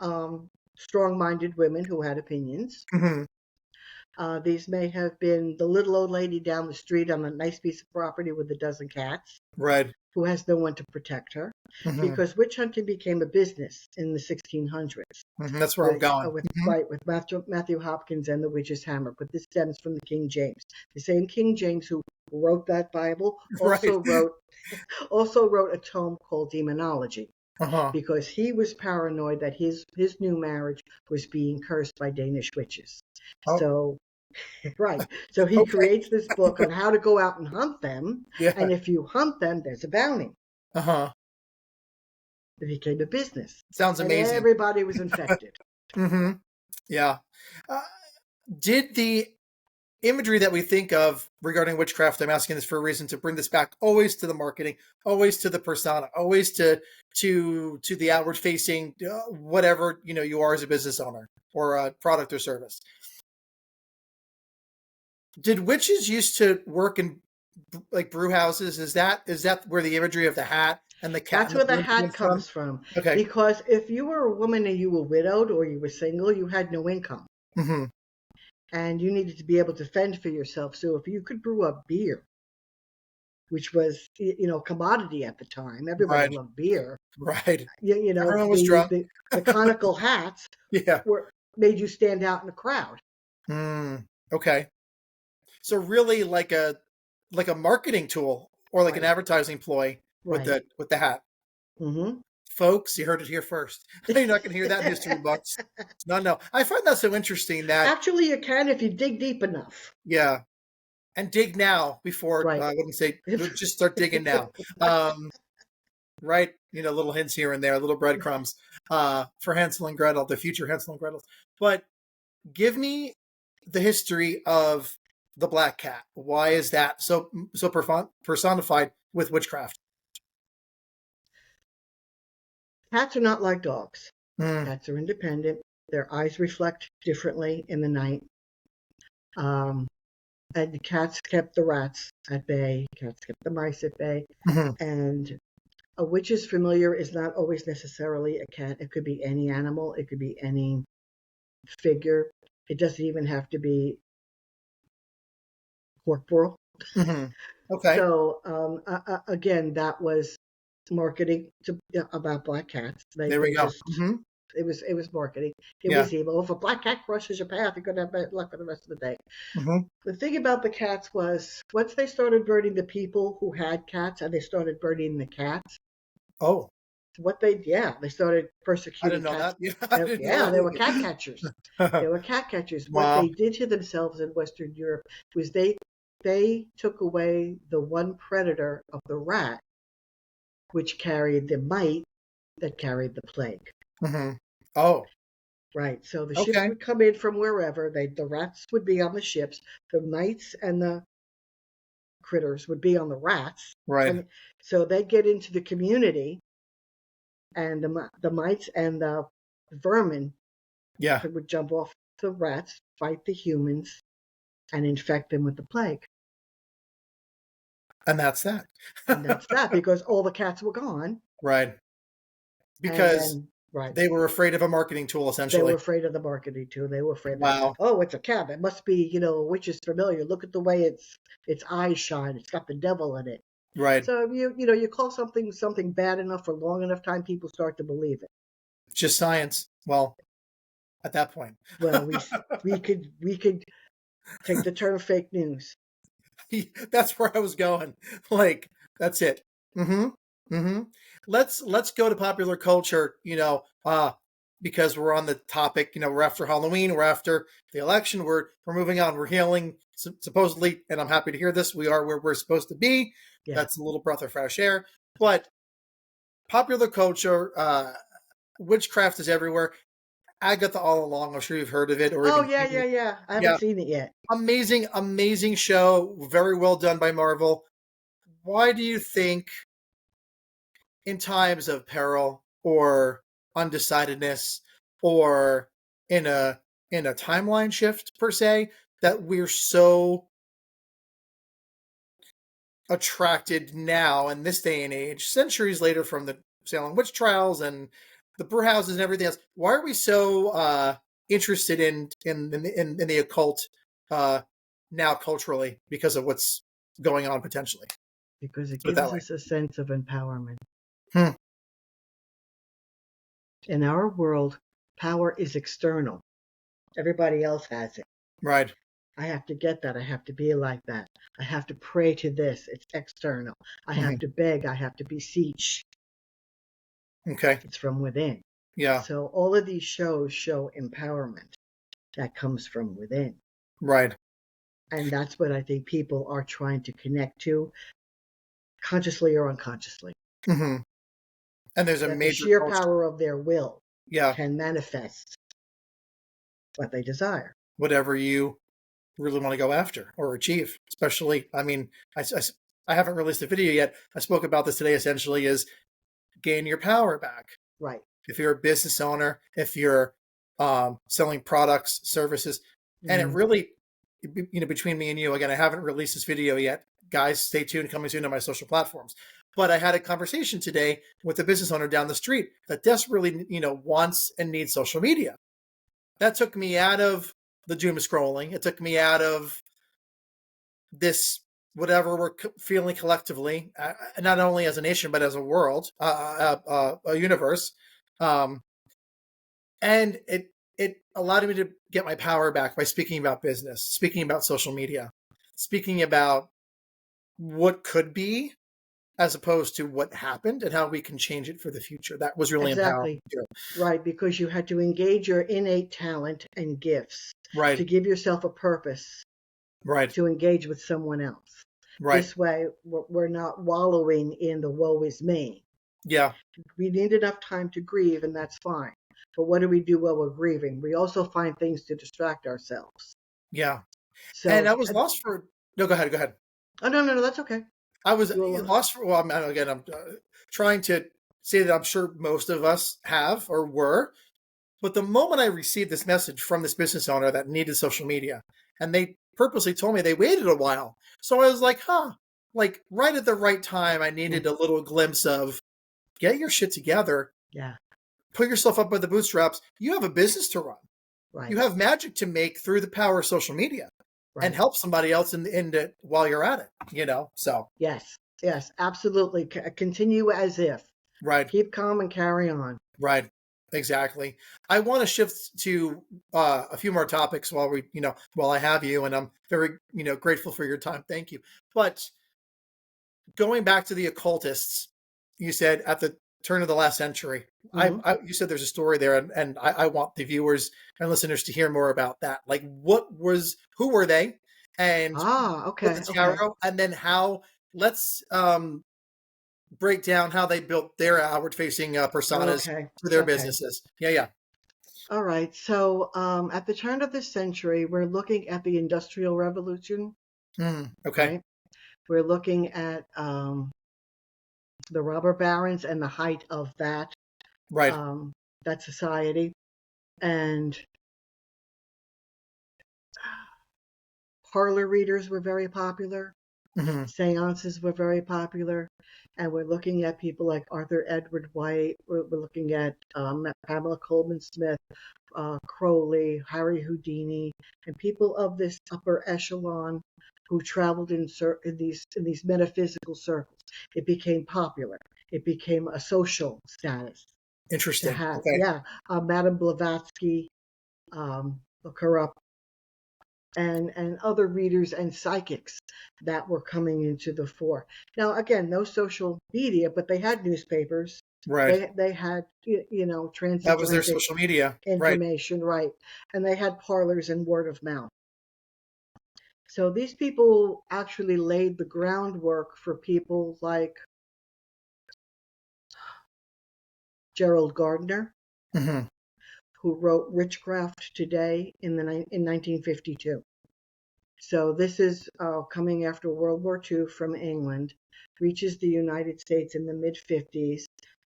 [SPEAKER 2] strong-minded women who had opinions.
[SPEAKER 1] Hmm.
[SPEAKER 2] These may have been the little old lady down the street on a nice piece of property with a dozen cats
[SPEAKER 1] Right.
[SPEAKER 2] who has no one to protect her,
[SPEAKER 1] Hmm.
[SPEAKER 2] because witch hunting became a business in the 1600s.
[SPEAKER 1] Hmm. That's where I'm going.
[SPEAKER 2] With Matthew Hopkins and the Witch's Hammer. But this stems from the King James. The same King James who wrote that Bible
[SPEAKER 1] Right.
[SPEAKER 2] also wrote a tome called Demonology,
[SPEAKER 1] Uh-huh.
[SPEAKER 2] because he was paranoid that his new marriage was being cursed by Danish witches.
[SPEAKER 1] Oh,
[SPEAKER 2] So right. So he
[SPEAKER 1] okay.
[SPEAKER 2] creates this book on how to go out and hunt them.
[SPEAKER 1] Yeah.
[SPEAKER 2] And if you hunt them, there's a bounty.
[SPEAKER 1] Uh-huh.
[SPEAKER 2] It became a business.
[SPEAKER 1] Sounds
[SPEAKER 2] And
[SPEAKER 1] amazing.
[SPEAKER 2] everybody was infected.
[SPEAKER 1] Hmm. Yeah. Uh, did the imagery that we think of regarding witchcraft, I'm asking this for a reason, to bring this back always to the marketing, always to the persona, always to the outward facing, whatever you are as a business owner or a product or service. Did witches used to work in like brew houses? Is that where the imagery of the hat and the cat
[SPEAKER 2] That's
[SPEAKER 1] and the
[SPEAKER 2] where the
[SPEAKER 1] broom came
[SPEAKER 2] hat
[SPEAKER 1] from?
[SPEAKER 2] comes from.
[SPEAKER 1] Okay.
[SPEAKER 2] Because if you were a woman and you were widowed or you were single, you had no income.
[SPEAKER 1] Hmm.
[SPEAKER 2] And you needed to be able to fend for yourself. So if you could brew up beer, which was, commodity at the time, everybody
[SPEAKER 1] Right.
[SPEAKER 2] loved beer.
[SPEAKER 1] Right.
[SPEAKER 2] You know,
[SPEAKER 1] Everyone was drunk.
[SPEAKER 2] the conical hats
[SPEAKER 1] Yeah.
[SPEAKER 2] made you stand out in the crowd.
[SPEAKER 1] Okay. So really like a marketing tool or like an
[SPEAKER 2] Right.
[SPEAKER 1] advertising ploy with
[SPEAKER 2] Right.
[SPEAKER 1] the hat.
[SPEAKER 2] Mm-hmm.
[SPEAKER 1] Folks, you heard it here first. You're not going to hear that in history books. No. I find that so interesting that,
[SPEAKER 2] Actually, you can if you dig deep enough.
[SPEAKER 1] yeah, and dig now before,
[SPEAKER 2] Right.
[SPEAKER 1] I wouldn't say, just start digging now. Right? Little hints here and there, little breadcrumbs for Hansel and Gretel, the future Hansel and Gretel. But give me the history of the black cat. Why is that so personified with witchcraft?
[SPEAKER 2] Cats are not like dogs.
[SPEAKER 1] Mm.
[SPEAKER 2] Cats are independent. Their eyes reflect differently in the night. And the cats kept the rats at bay. Cats kept the mice at bay.
[SPEAKER 1] Mm-hmm.
[SPEAKER 2] And a witch's familiar is not always necessarily a cat. It could be any animal. It could be any figure. It doesn't even have to be corporal.
[SPEAKER 1] Mm-hmm. Okay.
[SPEAKER 2] So again, that was marketing about black cats.
[SPEAKER 1] There we go. Mm-hmm.
[SPEAKER 2] It was marketing. It
[SPEAKER 1] Yeah.
[SPEAKER 2] was evil. If a black cat crosses your path, you're gonna have bad luck for the rest of the day.
[SPEAKER 1] Mm-hmm.
[SPEAKER 2] The thing about the cats was once they started burning the people who had cats and they started burning the cats,
[SPEAKER 1] Oh,
[SPEAKER 2] they started
[SPEAKER 1] I
[SPEAKER 2] persecuting
[SPEAKER 1] didn't know
[SPEAKER 2] cats.
[SPEAKER 1] that. Yeah, I didn't know
[SPEAKER 2] They were
[SPEAKER 1] that
[SPEAKER 2] cat catchers.
[SPEAKER 1] either.
[SPEAKER 2] They were cat catchers. What
[SPEAKER 1] Wow.
[SPEAKER 2] they did to themselves in Western Europe was they took away the one predator of the rat, which carried the mite that carried the plague.
[SPEAKER 1] Mm-hmm. Oh,
[SPEAKER 2] Right. So the ships
[SPEAKER 1] okay.
[SPEAKER 2] would come in from wherever. The rats would be on the ships. The mites and the critters would be on the rats.
[SPEAKER 1] Right.
[SPEAKER 2] And so they'd get into the community, and the mites and the vermin
[SPEAKER 1] Yeah.
[SPEAKER 2] would jump off the rats, fight the humans, and infect them with the plague.
[SPEAKER 1] And that's that.
[SPEAKER 2] And that's that because all the cats were gone.
[SPEAKER 1] Right. Because
[SPEAKER 2] right.
[SPEAKER 1] they were afraid of a marketing tool,
[SPEAKER 2] They
[SPEAKER 1] essentially.
[SPEAKER 2] were afraid of the marketing too. They were afraid.
[SPEAKER 1] Wow.
[SPEAKER 2] Oh, it's a cat. It must be, a witch's familiar. Look at the way its eyes shine. It's got the devil in it.
[SPEAKER 1] Right.
[SPEAKER 2] So you call something bad enough for long enough time, people start to believe it.
[SPEAKER 1] It's just science. Well, at that point.
[SPEAKER 2] Well, we could take the term fake news.
[SPEAKER 1] That's where I was going. Like, that's it. Mm-hmm. Mm-hmm. Let's go to popular culture, because we're on the topic, we're after Halloween, we're after the election, we're moving on, we're healing supposedly, and I'm happy to hear this. We are where we're supposed to be. Yeah. That's a little breath of fresh air. But popular culture, witchcraft is everywhere. Agatha All Along, I'm sure you've heard of it. Or
[SPEAKER 2] yeah. I haven't seen it yet.
[SPEAKER 1] Amazing show. Very well done by Marvel. Why do you think in times of peril or undecidedness or in a timeline shift per se that we're so attracted now in this day and age, centuries later from the Salem witch trials and the brew houses and everything else? Why are we so interested in the occult now culturally because of what's going on potentially?
[SPEAKER 2] Because it gives us a sense of empowerment. In our world, power is external. Everybody else has it.
[SPEAKER 1] Right.
[SPEAKER 2] I have to get that. I have to be like that. I have to pray to this. It's external. I have to beg. I have to beseech.
[SPEAKER 1] Okay.
[SPEAKER 2] It's from within.
[SPEAKER 1] Yeah.
[SPEAKER 2] So all of these shows show empowerment that comes from within.
[SPEAKER 1] Right.
[SPEAKER 2] And that's what I think people are trying to connect to, consciously or unconsciously.
[SPEAKER 1] Mm-hmm. And there's a
[SPEAKER 2] that
[SPEAKER 1] major
[SPEAKER 2] the sheer power of their will can manifest what they desire.
[SPEAKER 1] Whatever you really want to go after or achieve. Especially, I mean, I haven't released a video yet. I spoke about this today, essentially, is gain your power back.
[SPEAKER 2] Right.
[SPEAKER 1] If you're a business owner, if you're selling products, services, and it really, between me and you, again, I haven't released this video yet. Guys, stay tuned, coming soon to my social platforms. But I had a conversation today with a business owner down the street that desperately, wants and needs social media. That took me out of the doom scrolling. It took me out of this, whatever we're feeling collectively, not only as a nation, but as a world, a universe. And it allowed me to get my power back by speaking about business, speaking about social media, speaking about what could be, as opposed to what happened and how we can change it for the future. That was really empowering
[SPEAKER 2] Exactly.
[SPEAKER 1] too.
[SPEAKER 2] Right, because you had to engage your innate talent and gifts
[SPEAKER 1] Right,
[SPEAKER 2] to give yourself a purpose
[SPEAKER 1] right,
[SPEAKER 2] to engage with someone else.
[SPEAKER 1] right.
[SPEAKER 2] This way, we're not wallowing in the woe is me.
[SPEAKER 1] Yeah,
[SPEAKER 2] We need enough time to grieve, and that's fine. But what do we do while we're grieving? We also find things to distract ourselves.
[SPEAKER 1] yeah. And I
[SPEAKER 2] So,
[SPEAKER 1] was lost for. No, go ahead. Go ahead.
[SPEAKER 2] oh, no, no, no, that's okay.
[SPEAKER 1] I was
[SPEAKER 2] You'll,
[SPEAKER 1] lost for. Well, again, I'm trying to say that I'm sure most of us have or were. But the moment I received this message from this business owner that needed social media, and they purposely told me they waited a while, so I was like, huh, like right at the right time, I needed a little glimpse of get your shit together,
[SPEAKER 2] yeah,
[SPEAKER 1] put yourself up by the bootstraps. You have a business to run. You
[SPEAKER 2] right,
[SPEAKER 1] have magic to make through the power of social media, and
[SPEAKER 2] right.
[SPEAKER 1] help somebody else in it while you're at it. So
[SPEAKER 2] Yes, yes, absolutely. Continue as if.
[SPEAKER 1] right.
[SPEAKER 2] Keep calm and carry on.
[SPEAKER 1] Right. Exactly. I want to shift to a few more topics while I have you, and I'm very, grateful for your time. Thank you. But going back to the occultists, you said at the turn of the last century,
[SPEAKER 2] Hmm.
[SPEAKER 1] you said there's a story there, and I want the viewers and listeners to hear more about that. Like, who were they, and
[SPEAKER 2] Ah,
[SPEAKER 1] with
[SPEAKER 2] okay,
[SPEAKER 1] the
[SPEAKER 2] okay,
[SPEAKER 1] tarot, and then how? Let's break down how they built their outward facing personas
[SPEAKER 2] okay,
[SPEAKER 1] for their
[SPEAKER 2] okay.
[SPEAKER 1] businesses. Yeah, yeah.
[SPEAKER 2] All right. So, at the turn of the century, we're looking at the Industrial Revolution,
[SPEAKER 1] Okay.
[SPEAKER 2] right? We're looking at the robber barons and the height of
[SPEAKER 1] Right.
[SPEAKER 2] um, that society, and parlor readers were very popular.
[SPEAKER 1] Hmm.
[SPEAKER 2] Seances were very popular, and we're looking at people like Arthur Edward White. We're looking at Pamela Coleman Smith, Crowley, Harry Houdini, and people of this upper echelon who traveled in these metaphysical circles. It became popular. It became a social status to
[SPEAKER 1] Interesting.
[SPEAKER 2] have.
[SPEAKER 1] Okay.
[SPEAKER 2] Yeah, Madame Blavatsky, look her up, and other readers and psychics that were coming into the fore. Now, again, no social media, but they had newspapers.
[SPEAKER 1] Right.
[SPEAKER 2] They had
[SPEAKER 1] That was their
[SPEAKER 2] transatlantic
[SPEAKER 1] social media. Right.
[SPEAKER 2] information, right? And they had parlors and word of mouth. So these people actually laid the groundwork for people like Gerald Gardner,
[SPEAKER 1] Hmm.
[SPEAKER 2] who wrote Witchcraft Today in 1952. So this is coming after World War II from England, reaches the United States in the mid 50s,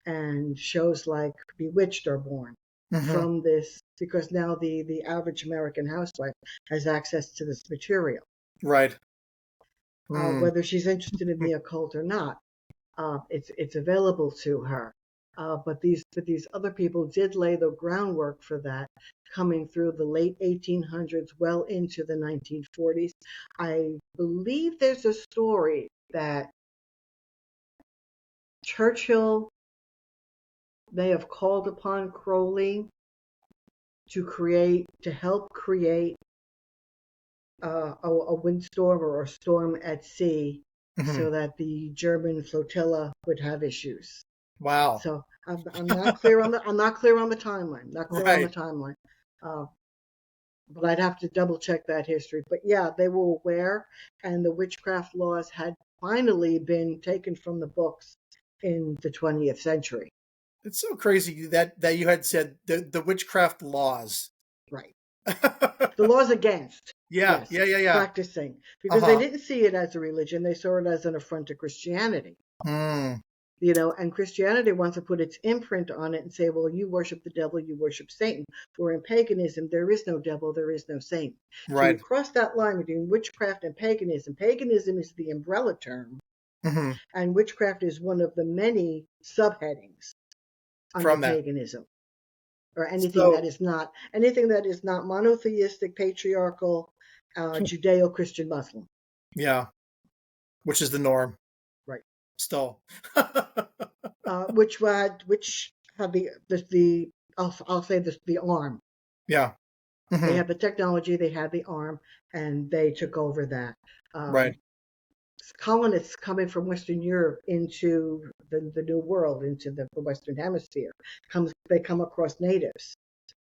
[SPEAKER 2] and shows like Bewitched are born
[SPEAKER 1] Hmm.
[SPEAKER 2] from this because now the average American housewife has access to this material.
[SPEAKER 1] Right. Mm.
[SPEAKER 2] Whether she's interested in the occult or not, it's available to her. But these other people did lay the groundwork for that, coming through the late 1800s, well into the 1940s. I believe there's a story that Churchill may have called upon Crowley to help create a windstorm or a storm at sea,
[SPEAKER 1] Hmm.
[SPEAKER 2] so that the German flotilla would have issues.
[SPEAKER 1] Wow.
[SPEAKER 2] So I'm not clear on the timeline. Not clear on the
[SPEAKER 1] Right.
[SPEAKER 2] timeline. Uh, but I'd have to double check that history. But yeah, they were aware, and the witchcraft laws had finally been taken from the books in the 20th century.
[SPEAKER 1] It's so crazy that you had said the witchcraft laws.
[SPEAKER 2] Right. The laws against,
[SPEAKER 1] Yeah.
[SPEAKER 2] yes,
[SPEAKER 1] Yeah. Yeah. Yeah.
[SPEAKER 2] practicing,
[SPEAKER 1] Uh
[SPEAKER 2] because they
[SPEAKER 1] huh.
[SPEAKER 2] didn't see it as a religion. They saw it as an affront to Christianity.
[SPEAKER 1] Mm.
[SPEAKER 2] And Christianity wants to put its imprint on it and say, well, you worship the devil, you worship Satan. Where in paganism, there is no devil, there is no saint. So you
[SPEAKER 1] Right.
[SPEAKER 2] cross that line between witchcraft and paganism. Paganism is the umbrella term,
[SPEAKER 1] Hmm.
[SPEAKER 2] and witchcraft is one of the many subheadings under
[SPEAKER 1] From that.
[SPEAKER 2] paganism, or
[SPEAKER 1] So
[SPEAKER 2] anything that is not monotheistic, patriarchal, Judeo-Christian Muslim.
[SPEAKER 1] yeah, which is the norm
[SPEAKER 2] Right.
[SPEAKER 1] still.
[SPEAKER 2] Which have the I'll say this, the arm.
[SPEAKER 1] Yeah.
[SPEAKER 2] They
[SPEAKER 1] Hmm.
[SPEAKER 2] had the technology, they had the arm, and they took over that.
[SPEAKER 1] Right.
[SPEAKER 2] Um, colonists coming from Western Europe into the New World, into the Western Hemisphere, they come across natives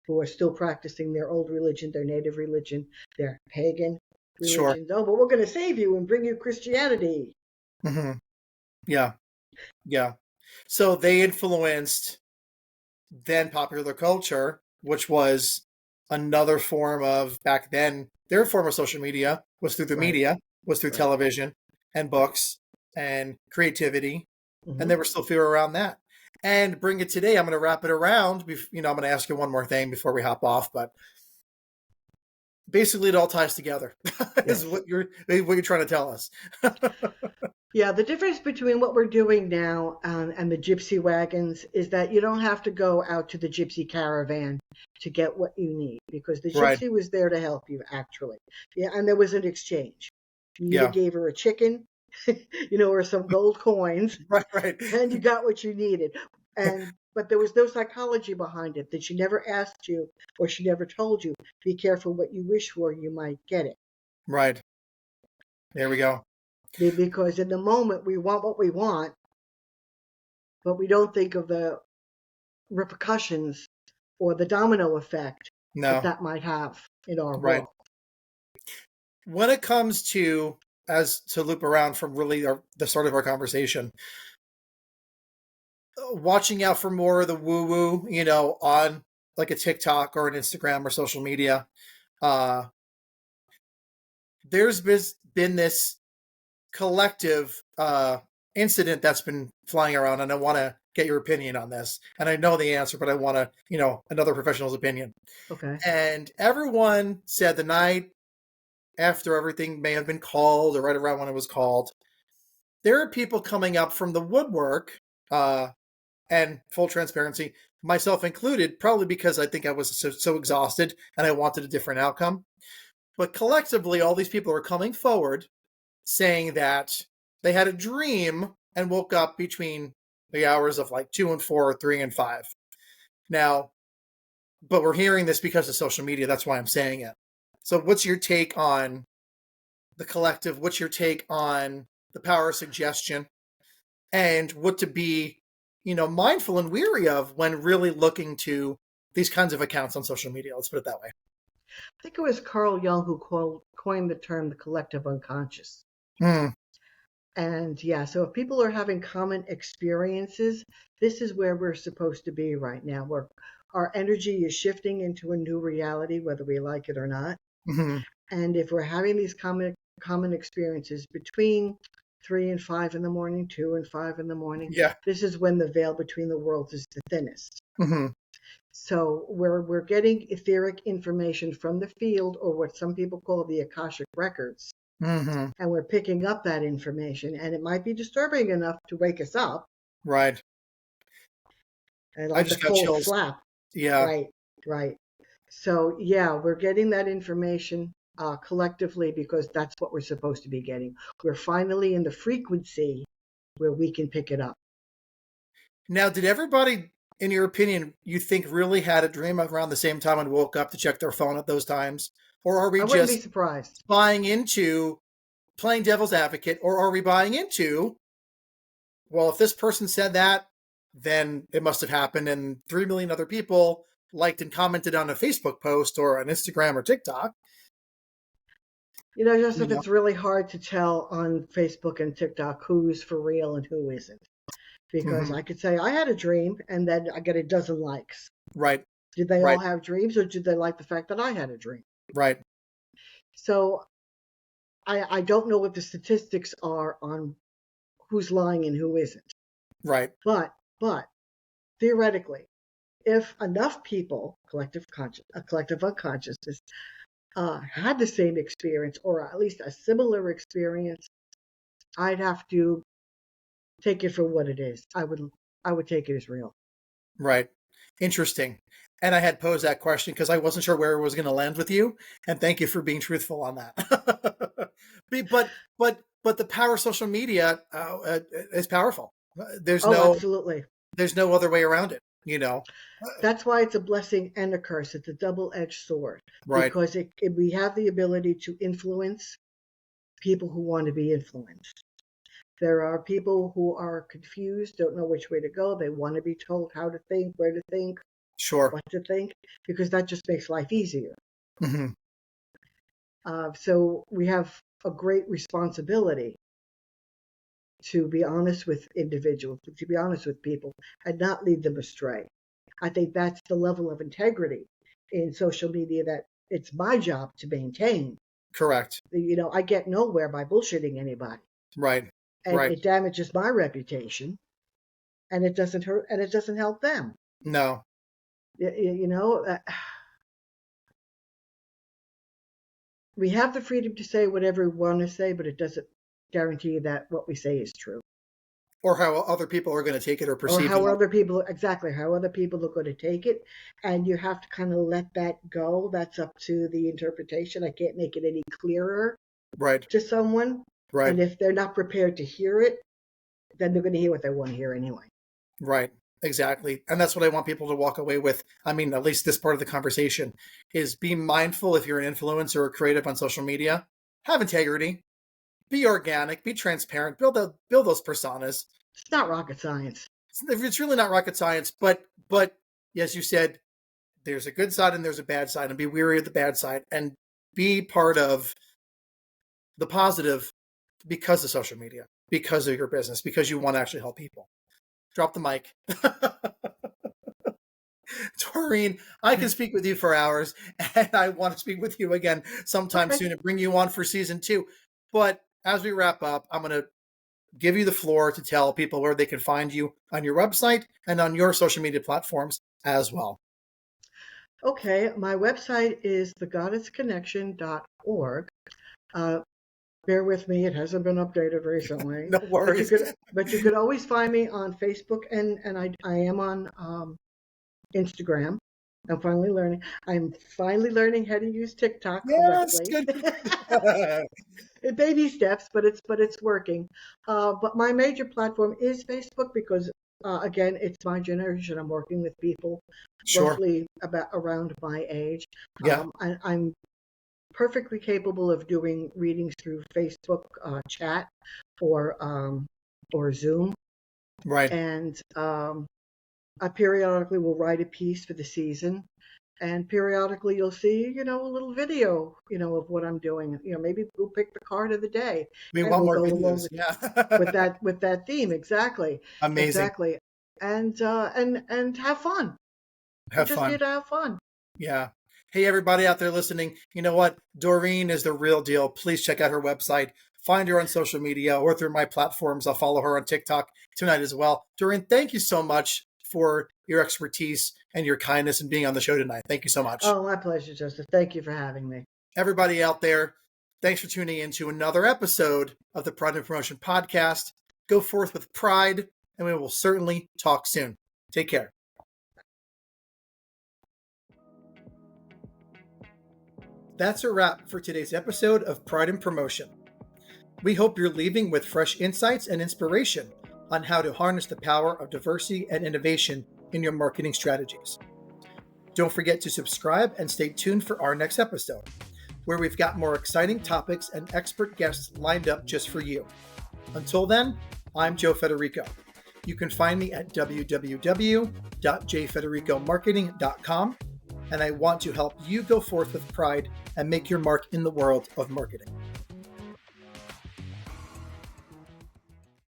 [SPEAKER 2] who are still practicing their old religion, their native religion, their pagan
[SPEAKER 1] Sure.
[SPEAKER 2] religions. Oh, but we're going to save you and bring you Christianity.
[SPEAKER 1] Hmm. Yeah. Yeah. So they influenced then popular culture, which was another form of, back then, their form of social media was through the
[SPEAKER 2] Right,
[SPEAKER 1] media, was through
[SPEAKER 2] right,
[SPEAKER 1] television and
[SPEAKER 2] right.
[SPEAKER 1] books and creativity. And
[SPEAKER 2] Hmm.
[SPEAKER 1] they were still fear around that. And bring it today, I'm going to wrap it around. I'm going to ask you one more thing before we hop off, but basically it all ties together is
[SPEAKER 2] Yes.
[SPEAKER 1] what you're trying to tell us.
[SPEAKER 2] Yeah, the difference between what we're doing now and the gypsy wagons is that you don't have to go out to the gypsy caravan to get what you need because the
[SPEAKER 1] Right.
[SPEAKER 2] gypsy was there to help you, actually. Yeah, and there was an exchange. You either
[SPEAKER 1] Yeah.
[SPEAKER 2] gave her a chicken, or some gold coins,
[SPEAKER 1] Right. Right.
[SPEAKER 2] and you got what you needed. But there was no psychology behind it, that she never asked you or she never told you, be careful what you wish for, you might get it.
[SPEAKER 1] Right. There we go.
[SPEAKER 2] Because in the moment we want what we want, but we don't think of the repercussions or the domino effect that
[SPEAKER 1] No.
[SPEAKER 2] that might have in our
[SPEAKER 1] Right.
[SPEAKER 2] world.
[SPEAKER 1] When it comes to, as to loop around from really the start of our conversation, watching out for more of the woo woo, on like a TikTok or an Instagram or social media. Uh, there's been this collective incident that's been flying around, and I want to get your opinion on this. And I know the answer, but I want to, another professional's opinion.
[SPEAKER 2] Okay.
[SPEAKER 1] And everyone said the night after everything may have been called, or right around when it was called, there are people coming up from the woodwork, and full transparency, myself included, probably because I think I was so exhausted and I wanted a different outcome. But collectively, all these people are coming forward saying that they had a dream and woke up between the hours of like 2 and 4 or 3 and 5. Now, but we're hearing this because of social media. That's why I'm saying it. So what's your take on the collective? What's your take on the power of suggestion, and what to be, mindful and weary of when really looking to these kinds of accounts on social media? Let's put it that way.
[SPEAKER 2] I think it was Carl Jung who coined the term the collective unconscious.
[SPEAKER 1] Hmm.
[SPEAKER 2] And yeah, so if people are having common experiences, this is where we're supposed to be right now, where our energy is shifting into a new reality, whether we like it or not.
[SPEAKER 1] Hmm.
[SPEAKER 2] And if we're having these common experiences between 3 and 5 in the morning, 2 and 5 in the morning,
[SPEAKER 1] Yeah.
[SPEAKER 2] this is when the veil between the worlds is the thinnest.
[SPEAKER 1] Hmm.
[SPEAKER 2] So we're getting etheric information from the field, or what some people call the Akashic records,
[SPEAKER 1] Hmm.
[SPEAKER 2] and we're picking up that information, and it might be disturbing enough to wake us up,
[SPEAKER 1] Right.
[SPEAKER 2] and
[SPEAKER 1] I
[SPEAKER 2] like the
[SPEAKER 1] just got
[SPEAKER 2] cold
[SPEAKER 1] chills.
[SPEAKER 2] slap.
[SPEAKER 1] Yeah.
[SPEAKER 2] Right, right. So yeah, we're getting that information collectively because that's what we're supposed to be getting. We're finally in the frequency where we can pick it up.
[SPEAKER 1] Now, did everybody, in your opinion, you think really had a dream around the same time and woke up to check their phone at those times? Or are we
[SPEAKER 2] I wouldn't be
[SPEAKER 1] just
[SPEAKER 2] surprised.
[SPEAKER 1] buying into playing devil's advocate? Or are we buying into, well, if this person said that, then it must have happened, and 3 million other people liked and commented on a Facebook post or an Instagram or TikTok? You
[SPEAKER 2] Joseph,
[SPEAKER 1] know?
[SPEAKER 2] it's really hard to tell on Facebook and TikTok who's for real and who isn't. Because
[SPEAKER 1] Hmm.
[SPEAKER 2] I could say I had a dream and then I get a dozen likes.
[SPEAKER 1] Right.
[SPEAKER 2] Did they all
[SPEAKER 1] Right.
[SPEAKER 2] have dreams, or did they like the fact that I had a dream?
[SPEAKER 1] Right.
[SPEAKER 2] So I don't know what the statistics are on who's lying and who isn't.
[SPEAKER 1] Right.
[SPEAKER 2] But theoretically, if enough people, a collective unconsciousness, had the same experience or at least a similar experience, I'd have to take it for what it is. I would take it as real.
[SPEAKER 1] Right. Interesting. And I had posed that question because I wasn't sure where it was going to land with you. And thank you for being truthful on that. but the power of social media is powerful. There's
[SPEAKER 2] Oh,
[SPEAKER 1] no
[SPEAKER 2] absolutely.
[SPEAKER 1] there's no other way around it.
[SPEAKER 2] That's why it's a blessing and a curse. It's a double-edged sword
[SPEAKER 1] Right.
[SPEAKER 2] because we have the ability to influence people who want to be influenced. There are people who are confused, don't know which way to go. They want to be told how to think, where to think,
[SPEAKER 1] Sure.
[SPEAKER 2] what to think, because that just makes life easier.
[SPEAKER 1] Hmm.
[SPEAKER 2] So we have a great responsibility to be honest with individuals, to be honest with people, and not lead them astray. I think that's the level of integrity in social media that it's my job to maintain.
[SPEAKER 1] Correct.
[SPEAKER 2] I get nowhere by bullshitting anybody,
[SPEAKER 1] Right.
[SPEAKER 2] and
[SPEAKER 1] Right.
[SPEAKER 2] it damages my reputation, and it doesn't hurt, and it doesn't help them.
[SPEAKER 1] No.
[SPEAKER 2] You know, we have the freedom to say whatever we want to say, but it doesn't guarantee that what we say is true.
[SPEAKER 1] Or how other people are going to take it or
[SPEAKER 2] Or
[SPEAKER 1] perceive
[SPEAKER 2] how
[SPEAKER 1] it.
[SPEAKER 2] other people, exactly, how other people are going to take it. And you have to kind of let that go. That's up to the interpretation. I can't make it any clearer
[SPEAKER 1] Right.
[SPEAKER 2] to someone.
[SPEAKER 1] Right.
[SPEAKER 2] And if they're not prepared to hear it, then they're going to hear what they want to hear anyway.
[SPEAKER 1] Right. Exactly. And that's what I want people to walk away with. I mean, at least this part of the conversation is be mindful if you're an influencer or creative on social media. Have integrity. Be organic. Be transparent. Build those personas.
[SPEAKER 2] It's not rocket science.
[SPEAKER 1] It's really not rocket science, but as you said, there's a good side and there's a bad side, and be wary of the bad side and be part of the positive because of social media, because of your business, because you want to actually help people. Drop the mic. Doreen, I can speak with you for hours, and I want to speak with you again sometime soon and bring you on for season 2. But as we wrap up, I'm going to give you the floor to tell people where they can find you on your website and on your social media platforms as well.
[SPEAKER 2] Okay, my website is thegoddessconnection.org. Bear with me, it hasn't been updated recently.
[SPEAKER 1] No worries.
[SPEAKER 2] But you could always find me on Facebook, and I am on Instagram. I'm finally learning how to use TikTok correctly.
[SPEAKER 1] Good.
[SPEAKER 2] Baby steps, but it's working. But my major platform is Facebook because again, it's my generation. I'm working with people roughly about around my age.
[SPEAKER 1] Yeah.
[SPEAKER 2] I'm perfectly capable of doing readings through Facebook chat or Zoom.
[SPEAKER 1] Right.
[SPEAKER 2] And I periodically will write a piece for the season. And periodically you'll see, a little video, of what I'm doing. Maybe we'll pick the card of the day.
[SPEAKER 1] We
[SPEAKER 2] and
[SPEAKER 1] want
[SPEAKER 2] we'll
[SPEAKER 1] more
[SPEAKER 2] go
[SPEAKER 1] videos.
[SPEAKER 2] along with that theme. Exactly.
[SPEAKER 1] Amazing.
[SPEAKER 2] Exactly. And have fun.
[SPEAKER 1] Have
[SPEAKER 2] just
[SPEAKER 1] fun.
[SPEAKER 2] here to have fun.
[SPEAKER 1] Yeah. Hey, everybody out there listening, you know what? Doreen is the real deal. Please check out her website. Find her on social media or through my platforms. I'll follow her on TikTok tonight as well. Doreen, thank you so much for your expertise and your kindness and being on the show tonight. Thank you so much.
[SPEAKER 2] Oh, my pleasure, Joseph. Thank you for having me.
[SPEAKER 1] Everybody out there, thanks for tuning in to another episode of the Pride and Promotion Podcast. Go forth with pride, and we will certainly talk soon. Take care. That's a wrap for today's episode of Pride and Promotion. We hope you're leaving with fresh insights and inspiration on how to harness the power of diversity and innovation in your marketing strategies. Don't forget to subscribe and stay tuned for our next episode, where we've got more exciting topics and expert guests lined up just for you. Until then, I'm Joe Federico. You can find me at www.jfedericomarketing.com, and I want to help you go forth with pride and make your mark in the world of marketing.